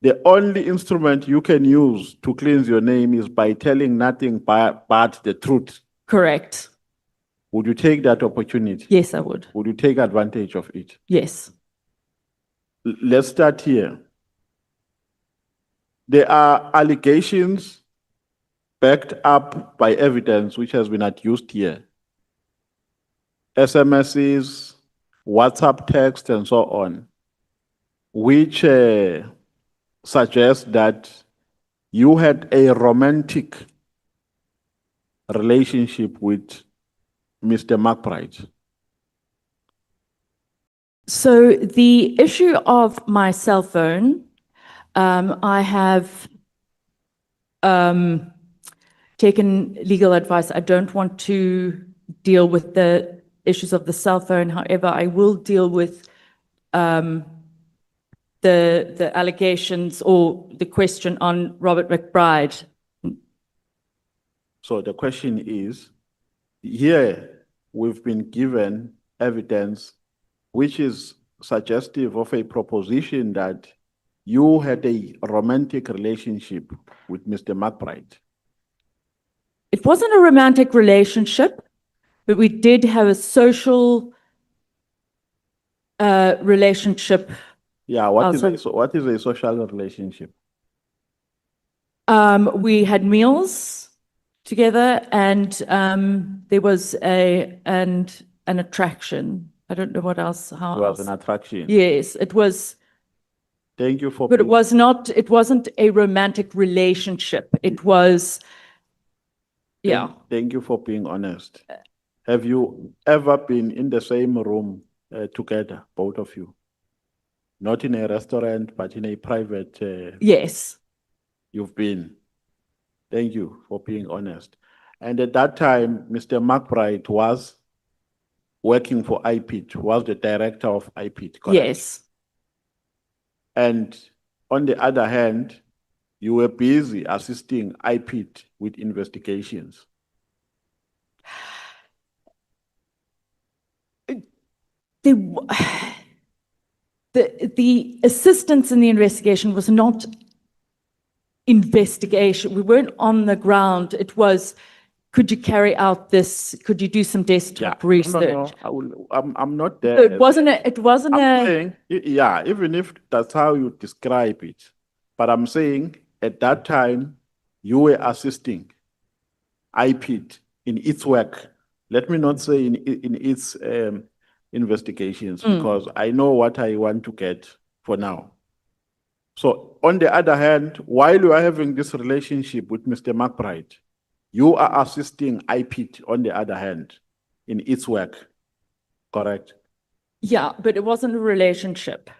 Speaker 9: the only instrument you can use to cleanse your name is by telling nothing but the truth.
Speaker 6: Correct.
Speaker 9: Would you take that opportunity?
Speaker 6: Yes, I would.
Speaker 9: Would you take advantage of it?
Speaker 6: Yes.
Speaker 9: Let's start here. There are allegations backed up by evidence which has been adduced here. SMSs, WhatsApp text, and so on, which suggest that you had a romantic relationship with Mr. McBride.
Speaker 6: So the issue of my cell phone, I have taken legal advice. I don't want to deal with the issues of the cell phone. However, I will deal with the allegations or the question on Robert McBride.
Speaker 9: So the question is, here we've been given evidence which is suggestive of a proposition that you had a romantic relationship with Mr. McBride.
Speaker 6: It wasn't a romantic relationship, but we did have a social relationship.
Speaker 9: Yeah, what is
Speaker 6: Also-
Speaker 9: what is a social relationship?
Speaker 6: We had meals together, and there was an attraction. I don't know what else. How
Speaker 9: It was
Speaker 6: else?
Speaker 9: an attraction.
Speaker 6: Yes, it was,
Speaker 9: Thank you for
Speaker 6: but it
Speaker 9: being-
Speaker 6: was not. It wasn't a romantic relationship. It was, yeah.
Speaker 9: Thank you for being honest. Have you ever been in the same room together, both of you? Not in a restaurant, but in a private.
Speaker 6: Yes,
Speaker 9: You've been. Thank you for being honest. And at that time, Mr. McBride was working for IPIT, was the director of IPIT, correct?
Speaker 6: yes,
Speaker 9: And on the other hand, you were busy assisting IPIT with investigations.
Speaker 6: the the assistance in the investigation was not investigation. We weren't on the ground. It was, could you carry out this? Could you do some desktop research?
Speaker 9: No, I'm not there.
Speaker 6: So it wasn't a. It wasn't
Speaker 9: I'm
Speaker 6: a.
Speaker 9: saying, yeah, even if that's how you describe it, but I'm saying at that time you were assisting IPIT in its work. Let me not say in its investigations, because I know what I want to get for now. So on the other hand, while you are having this relationship with Mr. McBride, you are assisting IPIT on the other hand in its work, correct?
Speaker 6: Yeah, but it wasn't a relationship.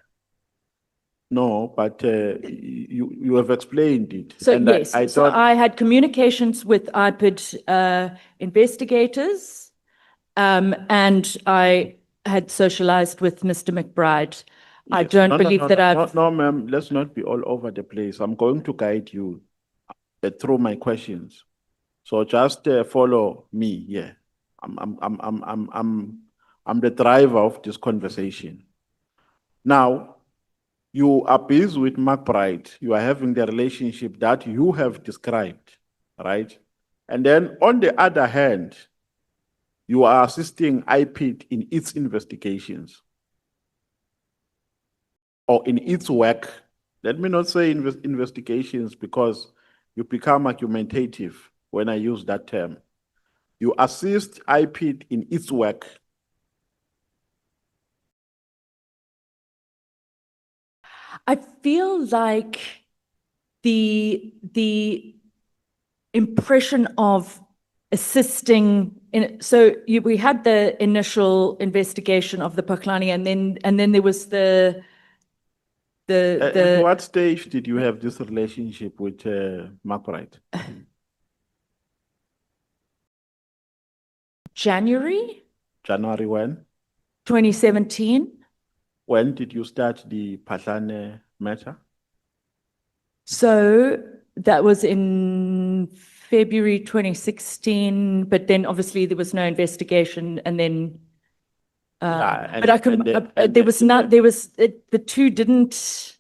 Speaker 9: No, but you have explained it.
Speaker 6: So
Speaker 9: And
Speaker 6: yes,
Speaker 9: I
Speaker 6: so
Speaker 9: thought,
Speaker 6: I had communications with IPID investigators, and I had socialized with Mr. McBride. I
Speaker 9: yes.
Speaker 6: don't
Speaker 9: No,
Speaker 6: believe that I've.
Speaker 9: No, ma'am, let's not be all over the place. I'm going to guide you through my questions. So just follow me here. I'm the driver of this conversation. Now, you are busy with McBride. You are having the relationship that you have described, right? And then on the other hand, you are assisting IPIT in its investigations or in its work. Let me not say investigations, because you become argumentative when I use that term. You assist IPIT in its work.
Speaker 6: I feel like the impression of assisting in, so we had the initial investigation of the Paklani and then there was
Speaker 9: At
Speaker 6: the
Speaker 9: what stage did you have this relationship with McBride?
Speaker 6: January
Speaker 9: January when?
Speaker 6: 2017.
Speaker 9: When did you start the Patlane matter?
Speaker 6: So that was in February 2016, but then obviously there was no investigation and then
Speaker 9: Yeah,
Speaker 6: but I
Speaker 9: and
Speaker 6: could,
Speaker 9: the- and
Speaker 6: there
Speaker 9: the-
Speaker 6: was not, there was, the two didn't,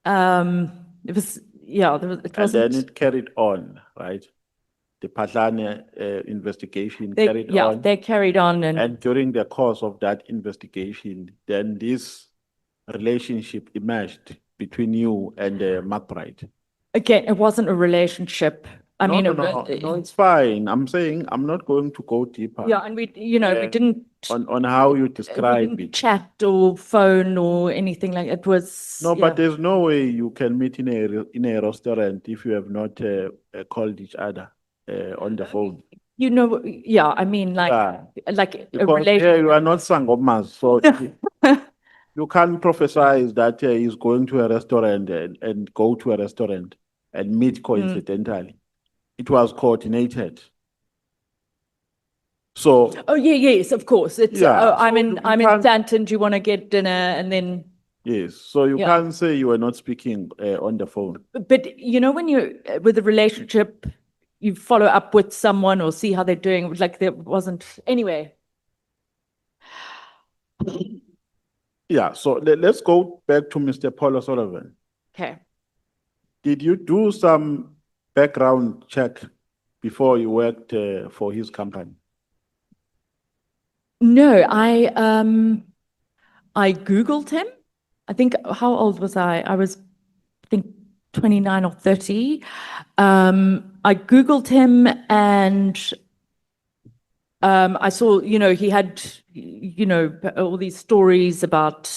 Speaker 6: it was, yeah, there was, it
Speaker 9: And then
Speaker 6: wasn't,
Speaker 9: it carried on, right? The Patlane investigation
Speaker 6: they,
Speaker 9: carried
Speaker 6: yeah,
Speaker 9: on.
Speaker 6: they carried on
Speaker 9: And during the course of that investigation, then this relationship emerged between you and McBride.
Speaker 6: again, it wasn't a relationship. I
Speaker 9: No,
Speaker 6: mean,
Speaker 9: no, no, no, it's fine. I'm saying I'm not going to go deeper.
Speaker 6: yeah, and we, you know, we
Speaker 9: Uh,
Speaker 6: didn't,
Speaker 9: on how you
Speaker 6: we
Speaker 9: describe
Speaker 6: didn't
Speaker 9: it.
Speaker 6: chat or phone or anything like, it was,
Speaker 9: No,
Speaker 6: yeah.
Speaker 9: but there's no way you can meet in a restaurant if you have not called each other on the phone.
Speaker 6: You know, yeah, I mean, like,
Speaker 9: Yeah,
Speaker 6: like a
Speaker 9: because
Speaker 6: relation.
Speaker 9: here you are not sangomas, so you can't prophesize that he's going to a restaurant and go to a restaurant and meet coincidentally. It was coordinated. So
Speaker 6: Oh, yeah, yes, of course. It's,
Speaker 9: Yeah,
Speaker 6: oh, I'm
Speaker 9: so
Speaker 6: in,
Speaker 9: you
Speaker 6: I'm in
Speaker 9: can't-
Speaker 6: Stanton, do you want to get dinner? And then,
Speaker 9: yes, so you
Speaker 6: Yeah.
Speaker 9: can't say you were not speaking on the phone.
Speaker 6: but you know, when you're with a relationship, you follow up with someone or see how they're doing, like there wasn't, anyway.
Speaker 9: Yeah, so let's go back to Mr. Paul O'Sullivan.
Speaker 6: Okay.
Speaker 9: Did you do some background check before you worked for his company?
Speaker 6: No, I Googled him. I think, how old was I? I was, I think 29 or 30. I Googled him and I saw, you know, he had, you know, all these stories about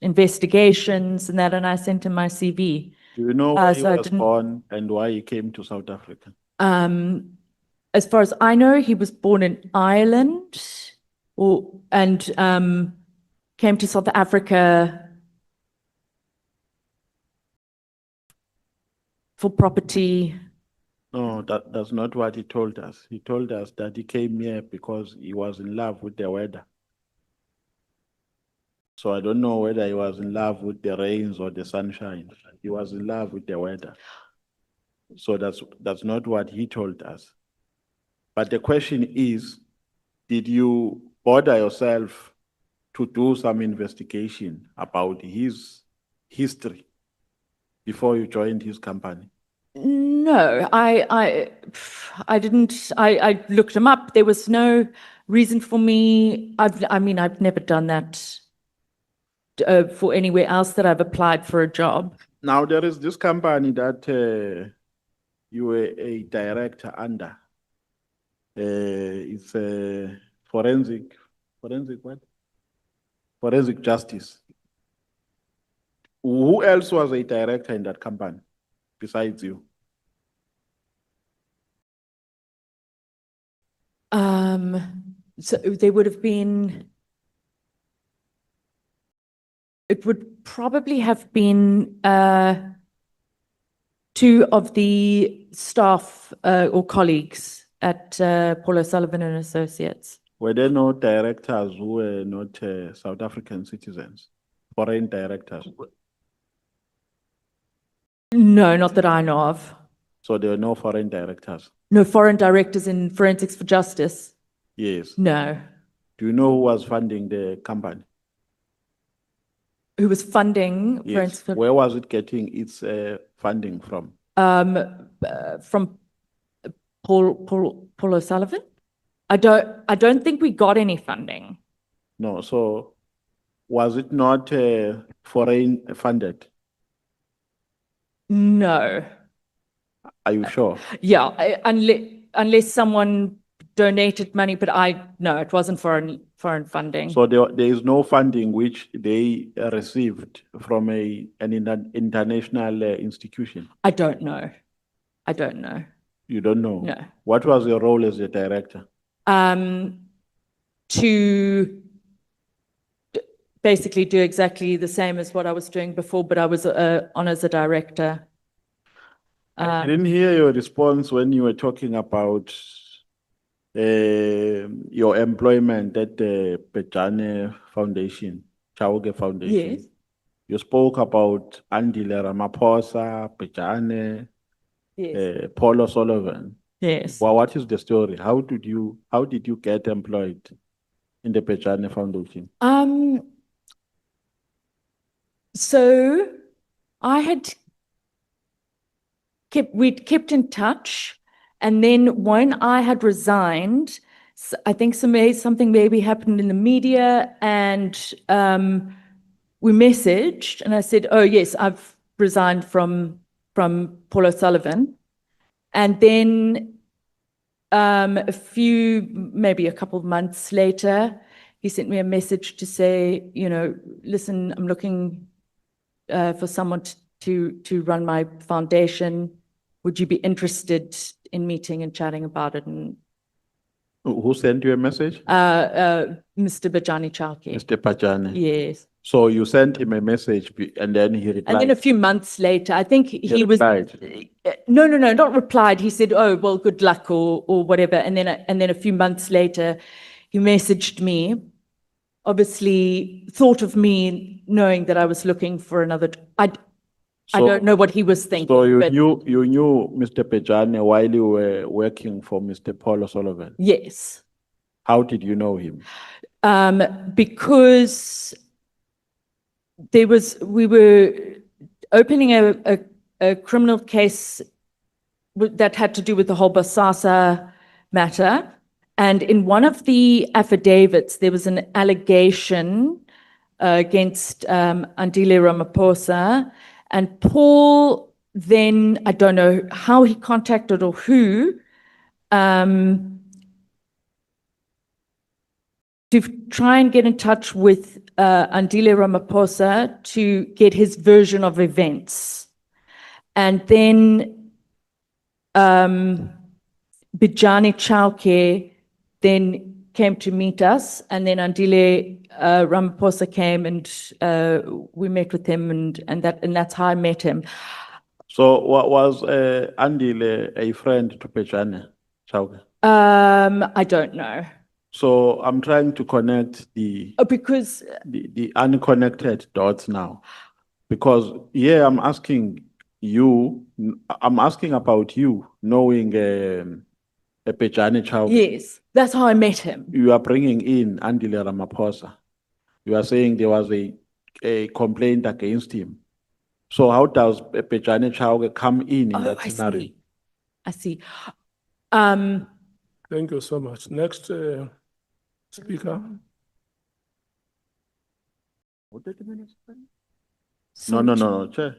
Speaker 6: investigations and that, and I sent him my CV.
Speaker 9: Do you know where he
Speaker 6: so I
Speaker 9: was
Speaker 6: didn't-
Speaker 9: born and why he came to South Africa?
Speaker 6: As far as I know, he was born in Ireland and came to South Africa for property.
Speaker 9: No, that's not what he told us. He told us that he came here because he was in love with the weather. So I don't know whether he was in love with the rains or the sunshine. He was in love with the weather. So that's not what he told us. But the question is, did you bother yourself to do some investigation about his history before you joined his company?
Speaker 6: No, I didn't. I looked him up. There was no reason for me. I mean, I've never done that for anywhere else that I've applied for a job.
Speaker 9: Now, there is this company that you were a director under. It's a forensic what? Forensic justice. Who else was a director in that company besides you?
Speaker 6: So they would have been. It would probably have been two of the staff or colleagues at Paul O'Sullivan and Associates.
Speaker 9: Were there no directors who were not South African citizens, foreign directors?
Speaker 6: No, not that I know of.
Speaker 9: So there were no foreign directors?
Speaker 6: No foreign directors in Forensics for Justice.
Speaker 9: Yes.
Speaker 6: No.
Speaker 9: Do you know who was funding the company?
Speaker 6: Who was funding
Speaker 9: Yes.
Speaker 6: Forensics for
Speaker 9: Where was it getting its funding from?
Speaker 6: from Paul O'Sullivan? I don't think we got any funding.
Speaker 9: No, so was it not foreign funded?
Speaker 6: No.
Speaker 9: Are you sure?
Speaker 6: Yeah, unless someone donated money, but no, it wasn't foreign funding.
Speaker 9: So there is no funding which they received from international institution?
Speaker 6: I don't know. I don't know.
Speaker 9: You don't know?
Speaker 6: No.
Speaker 9: What was your role as a director?
Speaker 6: To basically do exactly the same as what I was doing before, but I was on as a director.
Speaker 9: I didn't hear your response when you were talking about your employment at the Pejane Foundation, Chauke Foundation.
Speaker 6: Yes.
Speaker 9: You spoke about Andile Ramaphosa, Pejane,
Speaker 6: Yes.
Speaker 9: Paul O'Sullivan.
Speaker 6: Yes.
Speaker 9: Well, what is the story? How did you get employed in the Pejane Foundation?
Speaker 6: So we'd kept in touch, and then when I had resigned, I think something maybe happened in the media, and we messaged, and I said, "Oh yes, I've resigned from Paul O'Sullivan," and then maybe a couple of months later, he sent me a message to say, listen, I'm looking for someone to run my foundation. Would you be interested in meeting and chatting about it? And
Speaker 9: Who sent you a message?
Speaker 6: Mr. Bajani Chalke.
Speaker 9: Mr. Pejane.
Speaker 6: Yes.
Speaker 9: So you sent him a message and then he replied.
Speaker 6: And then a few months later, I think he was
Speaker 9: replied?
Speaker 6: No, not replied. He said, "Oh, well, good luck," or whatever. And then a few months later, he messaged me. Obviously, thought of me, knowing that I was looking for another. I don't know what he was thinking.
Speaker 9: So you
Speaker 6: but
Speaker 9: knew Mr. Pejane while you were working for Mr. Paul O'Sullivan.
Speaker 6: Yes.
Speaker 9: How did you know him?
Speaker 6: Because we were opening a criminal case that had to do with the whole Bosasa matter. And in one of the affidavits, there was an allegation against Andile Ramaphosa. And Paul then, I don't know how he contacted or who, to try and get in touch with Andile Ramaphosa to get his version of events. And then Bijani Chauke then came to meet us, and then Andile Ramaphosa came, and we met with him, and that's how I met him.
Speaker 9: So what was Andile a friend to Pejane Chauke?
Speaker 6: I don't know.
Speaker 9: So I'm trying to connect
Speaker 6: Because
Speaker 9: the unconnected dots now, because I'm asking about you knowing Pejane Chauke.
Speaker 6: yes, that's how I met him.
Speaker 9: You are bringing in Andile Ramaphosa. You are saying there was a complaint against him. So how does Pejane Chauke come in that scenario?
Speaker 6: I see.
Speaker 1: Thank you so much. Next speaker.
Speaker 9: No, Chair.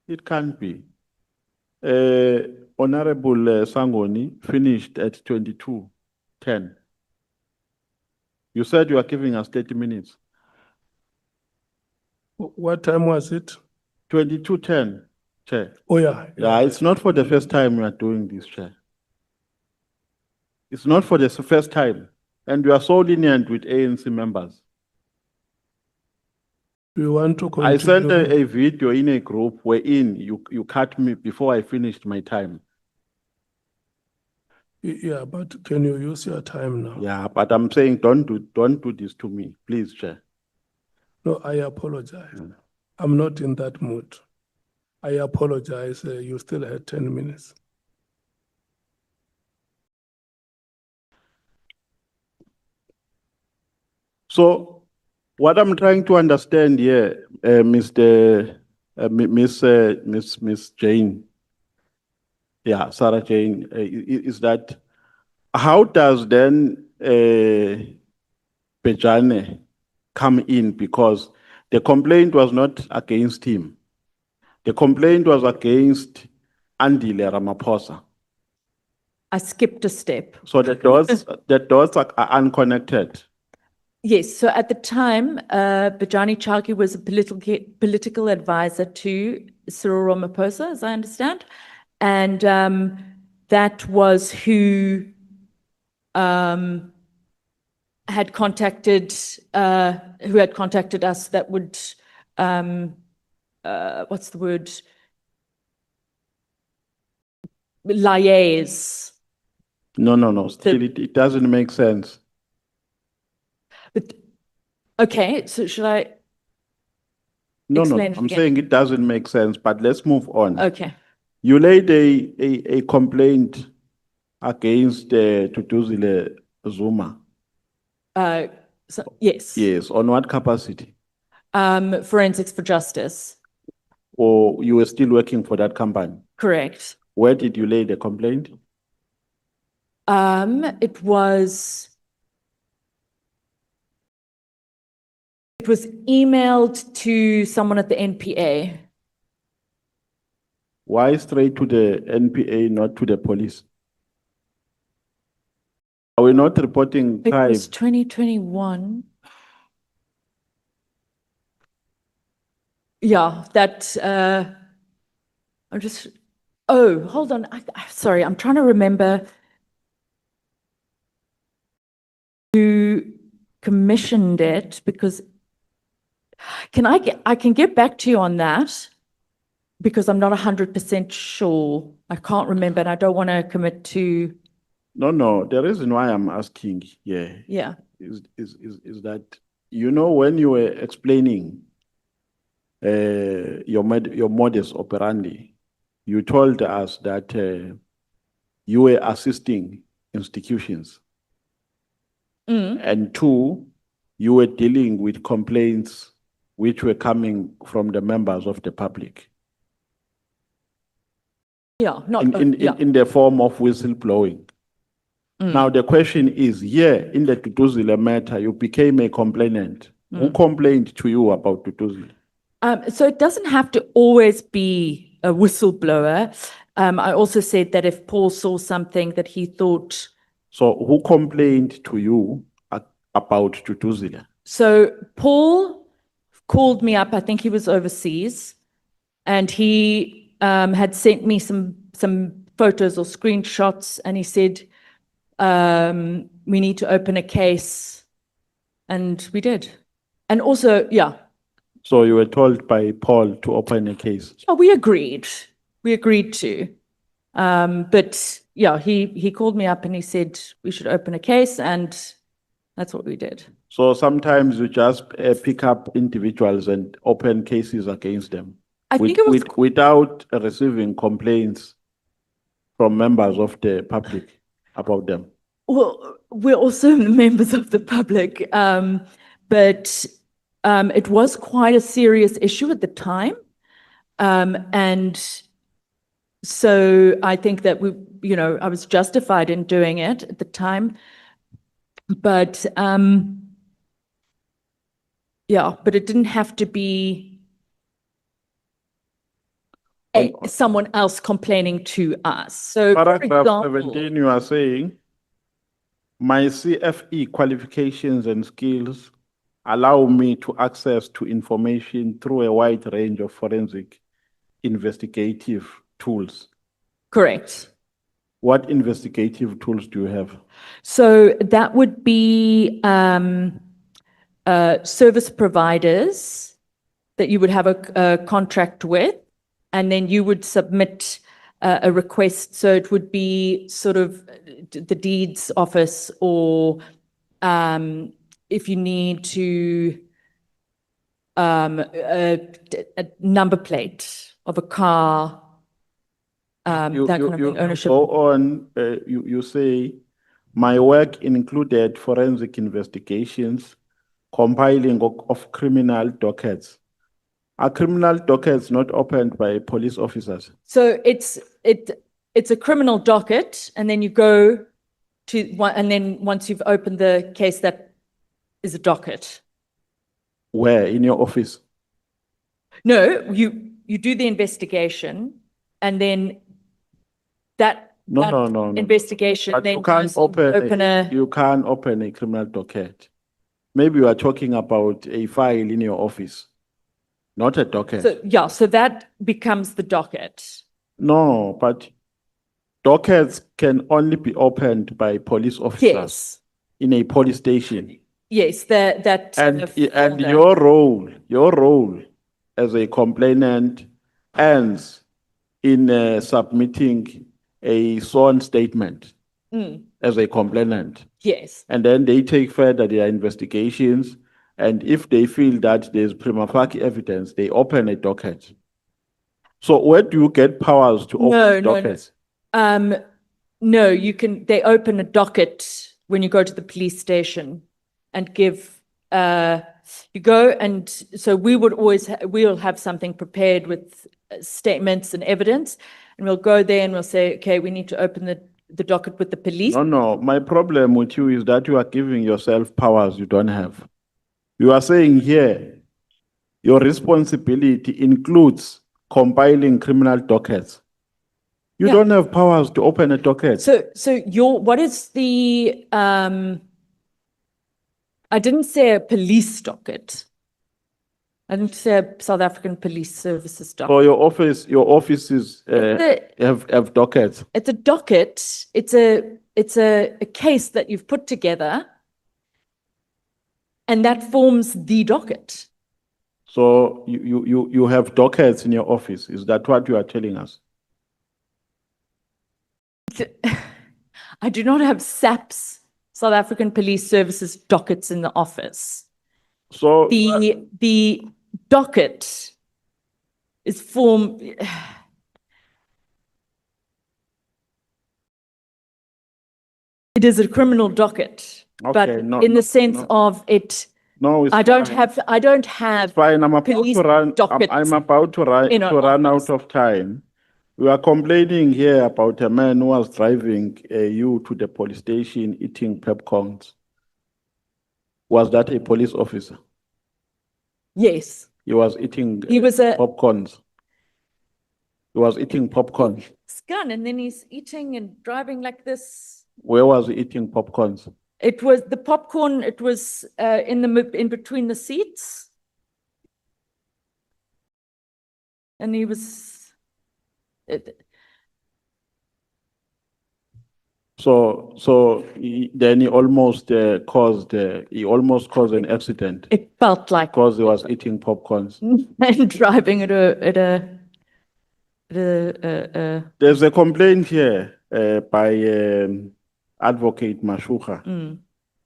Speaker 9: It can't be. Honorable Sangoni finished at 22:10. You said you are giving us 30 minutes.
Speaker 1: What time was it?
Speaker 9: 22:10, Chair.
Speaker 1: Oh, yeah.
Speaker 9: Yeah, it's not for the first time we are doing this, Chair. It's not for the first time. And we are so lenient with ANC members.
Speaker 1: We want to continue.
Speaker 9: I sent a video in a group wherein you cut me before I finished my time.
Speaker 1: Yeah, but can you use your time now?
Speaker 9: Yeah, but I'm saying don't do this to me, please, Chair.
Speaker 1: No, I apologize. I'm not in that mood. I apologize. You still had 10 minutes.
Speaker 9: So what I'm trying to understand here, Miss Jane, Sarah Jane, is that how does then Pejane come in? Because the complaint was not against him. The complaint was against Andile Ramaphosa.
Speaker 6: I skipped a step.
Speaker 9: So the dots are unconnected.
Speaker 6: Yes, so at the time, Bajani Chowki was a political advisor to Cyril Ramaphosa, as I understand. And that was who had contacted us that would, what's the word? Liaise.
Speaker 9: No, still it doesn't make sense.
Speaker 6: But, okay, so should I?
Speaker 9: No,
Speaker 6: Explain it
Speaker 9: I'm
Speaker 6: again.
Speaker 9: saying it doesn't make sense, but let's move on.
Speaker 6: Okay.
Speaker 9: You laid a complaint against Tutuzile Zuma.
Speaker 6: Yes.
Speaker 9: Yes, on what capacity?
Speaker 6: Forensics for Justice,
Speaker 9: Or you were still working for that company?
Speaker 6: correct.
Speaker 9: Where did you lay the complaint?
Speaker 6: It was emailed to someone at the NPA.
Speaker 9: Why straight to the NPA, not to the police? Are we not reporting
Speaker 6: It
Speaker 9: crime?
Speaker 6: was 2021. Yeah, that, hold on. Sorry, I'm trying to remember who commissioned it because I can get back to you on that because I'm not 100% sure. I can't remember and I don't want to commit to,
Speaker 9: No, the reason why I'm asking here
Speaker 6: yeah.
Speaker 9: is that, you know, when you were explaining your modus operandi, you told us that you were assisting institutions. And two, you were dealing with complaints which were coming from the members of the public
Speaker 6: Yeah, not,
Speaker 9: in the form of whistleblowing. Now, the question is, here in the Tutuzile matter, you became a complainant. Who complained to you about Tutuzile?
Speaker 6: So it doesn't have to always be a whistleblower. I also said that if Paul saw something that he thought.
Speaker 9: So who complained to you about Tutuzile?
Speaker 6: So Paul called me up, I think he was overseas, and he had sent me some photos or screenshots, and he said, we need to open a case, and we did. And also, yeah.
Speaker 9: So you were told by Paul to open a case?
Speaker 6: Yeah, we agreed. We agreed to. But yeah, he called me up and he said we should open a case, and that's what we did.
Speaker 9: So sometimes you just pick up individuals and open cases against them.
Speaker 6: I think it was
Speaker 9: without receiving complaints from members of the public about them.
Speaker 6: Well, we're also members of the public, but it was quite a serious issue at the time. And so I think that I was justified in doing it at the time. But yeah, but it didn't have to be someone else complaining to us. So, for
Speaker 9: Paragraph
Speaker 6: example,
Speaker 9: 17, you are saying, my CFE qualifications and skills allow me to access to information through a wide range of forensic investigative tools.
Speaker 6: correct.
Speaker 9: What investigative tools do you have?
Speaker 6: So that would be service providers that you would have a contract with, and then you would submit a request. So it would be sort of the deeds office, or if you need to a number plate of a car, that kind of thing, ownership.
Speaker 9: Go on, you say, my work included forensic investigations, compiling of criminal dockets. Are criminal dockets not opened by police officers?
Speaker 6: So it's a criminal docket, and then you go to one, and then once you've opened the case, that is a docket.
Speaker 9: Where? In your office?
Speaker 6: No, you do the investigation, and then that
Speaker 9: No,
Speaker 6: that
Speaker 9: no, no, no.
Speaker 6: investigation,
Speaker 9: But
Speaker 6: then
Speaker 9: you can't
Speaker 6: just
Speaker 9: open,
Speaker 6: a,
Speaker 9: you can't open a criminal docket. Maybe you are talking about a file in your office, not a docket.
Speaker 6: so, yeah, so that becomes the docket.
Speaker 9: No, but dockets can only be opened by police officers
Speaker 6: Yes,
Speaker 9: in a police station.
Speaker 6: yes, that.
Speaker 9: And, and
Speaker 6: folder.
Speaker 9: your role as a complainant ends in submitting a sworn statement
Speaker 6: Mm,
Speaker 9: as a complainant.
Speaker 6: yes,
Speaker 9: And then they take further their investigations. And if they feel that there's prima facie evidence, they open a docket. So where do you get powers to
Speaker 6: No,
Speaker 9: open
Speaker 6: no, no.
Speaker 9: dockets?
Speaker 6: No, they open a docket when you go to the police station and you go and so we would always, we'll have something prepared with statements and evidence. And we'll go there and we'll say, okay, we need to open the docket with the police.
Speaker 9: No, no. My problem with you is that you are giving yourself powers you don't have. You are saying here, your responsibility includes compiling criminal dockets. You
Speaker 6: Yeah.
Speaker 9: don't have powers to open a docket.
Speaker 6: So what is the, I didn't say a police docket. I didn't say a South African Police Services docket.
Speaker 9: For your offices have dockets.
Speaker 6: It's a docket. It's a case that you've put together, and that forms the docket.
Speaker 9: So you have dockets in your office. Is that what you are telling us?
Speaker 6: I do not have SAP's, South African Police Services dockets in the office.
Speaker 9: So
Speaker 6: The docket is formed. It is a criminal docket, but
Speaker 9: Okay, no,
Speaker 6: in
Speaker 9: no,
Speaker 6: the sense
Speaker 9: no.
Speaker 6: of it,
Speaker 9: no, it's
Speaker 6: I don't
Speaker 9: fine.
Speaker 6: have.
Speaker 9: Fine, I'm about
Speaker 6: police
Speaker 9: to run.
Speaker 6: dockets
Speaker 9: I'm about to
Speaker 6: in an
Speaker 9: run
Speaker 6: office.
Speaker 9: out of time. We are complaining here about a man who was driving you to the police station eating pepcorns. Was that a police officer?
Speaker 6: Yes,
Speaker 9: He was eating
Speaker 6: he was a
Speaker 9: popcorns. He was eating popcorn.
Speaker 6: gun, and then he's eating and driving like this.
Speaker 9: Where was he eating popcorns?
Speaker 6: It was the popcorn. It was in between the seats, and he was.
Speaker 9: Then he almost caused an accident
Speaker 6: It felt like
Speaker 9: because he was eating popcorns.
Speaker 6: and driving at a
Speaker 9: There's a complaint here by Advocate Mashuga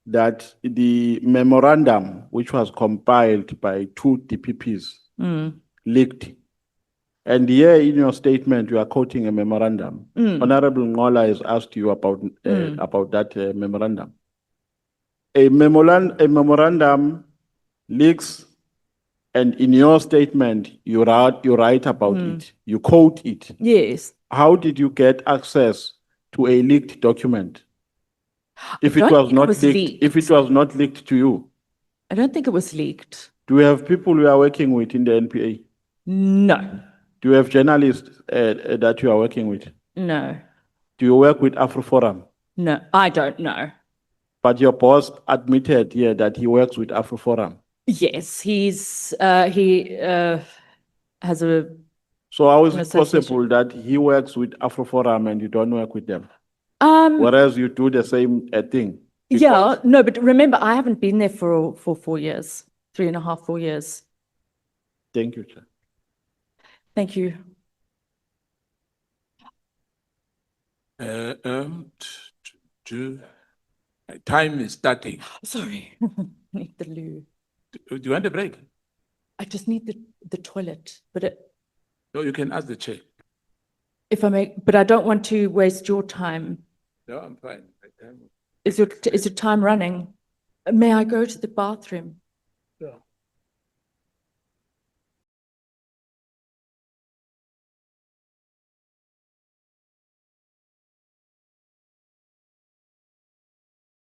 Speaker 9: that the memorandum, which was compiled by 2 DPPs, leaked. And here in your statement, you are quoting a memorandum. Honorable Ngola has asked you about that memorandum. A memorandum leaks, and in your statement, you write about it. You quote it.
Speaker 6: yes.
Speaker 9: How did you get access to a leaked document? If it
Speaker 6: don't
Speaker 9: was
Speaker 6: think it
Speaker 9: not
Speaker 6: was
Speaker 9: leaked, if it was not leaked to you,
Speaker 6: I don't think it was leaked.
Speaker 9: do we have people we are working with in the NPA?
Speaker 6: No,
Speaker 9: Do you have journalists that you are working with?
Speaker 6: no,
Speaker 9: Do you work with Afroforum?
Speaker 6: no. I don't know.
Speaker 9: But your boss admitted here that he works with Afroforum.
Speaker 6: Yes, he has a.
Speaker 9: So how is
Speaker 6: An
Speaker 9: it possible that he works with Afroforum and you don't work with them? Whereas you do the same thing?
Speaker 6: Yeah, no, but remember, I haven't been there for 4 years, 3.5, 4 years.
Speaker 9: Thank you, Chair.
Speaker 6: Thank you.
Speaker 10: Time is starting.
Speaker 6: Sorry, I need the loo.
Speaker 10: Do you want a break?
Speaker 6: I just need the toilet, but
Speaker 10: No, you can ask the chair.
Speaker 6: if I may, but I don't want to waste your time.
Speaker 10: No, I'm fine.
Speaker 6: Is your time running? May I go to the bathroom?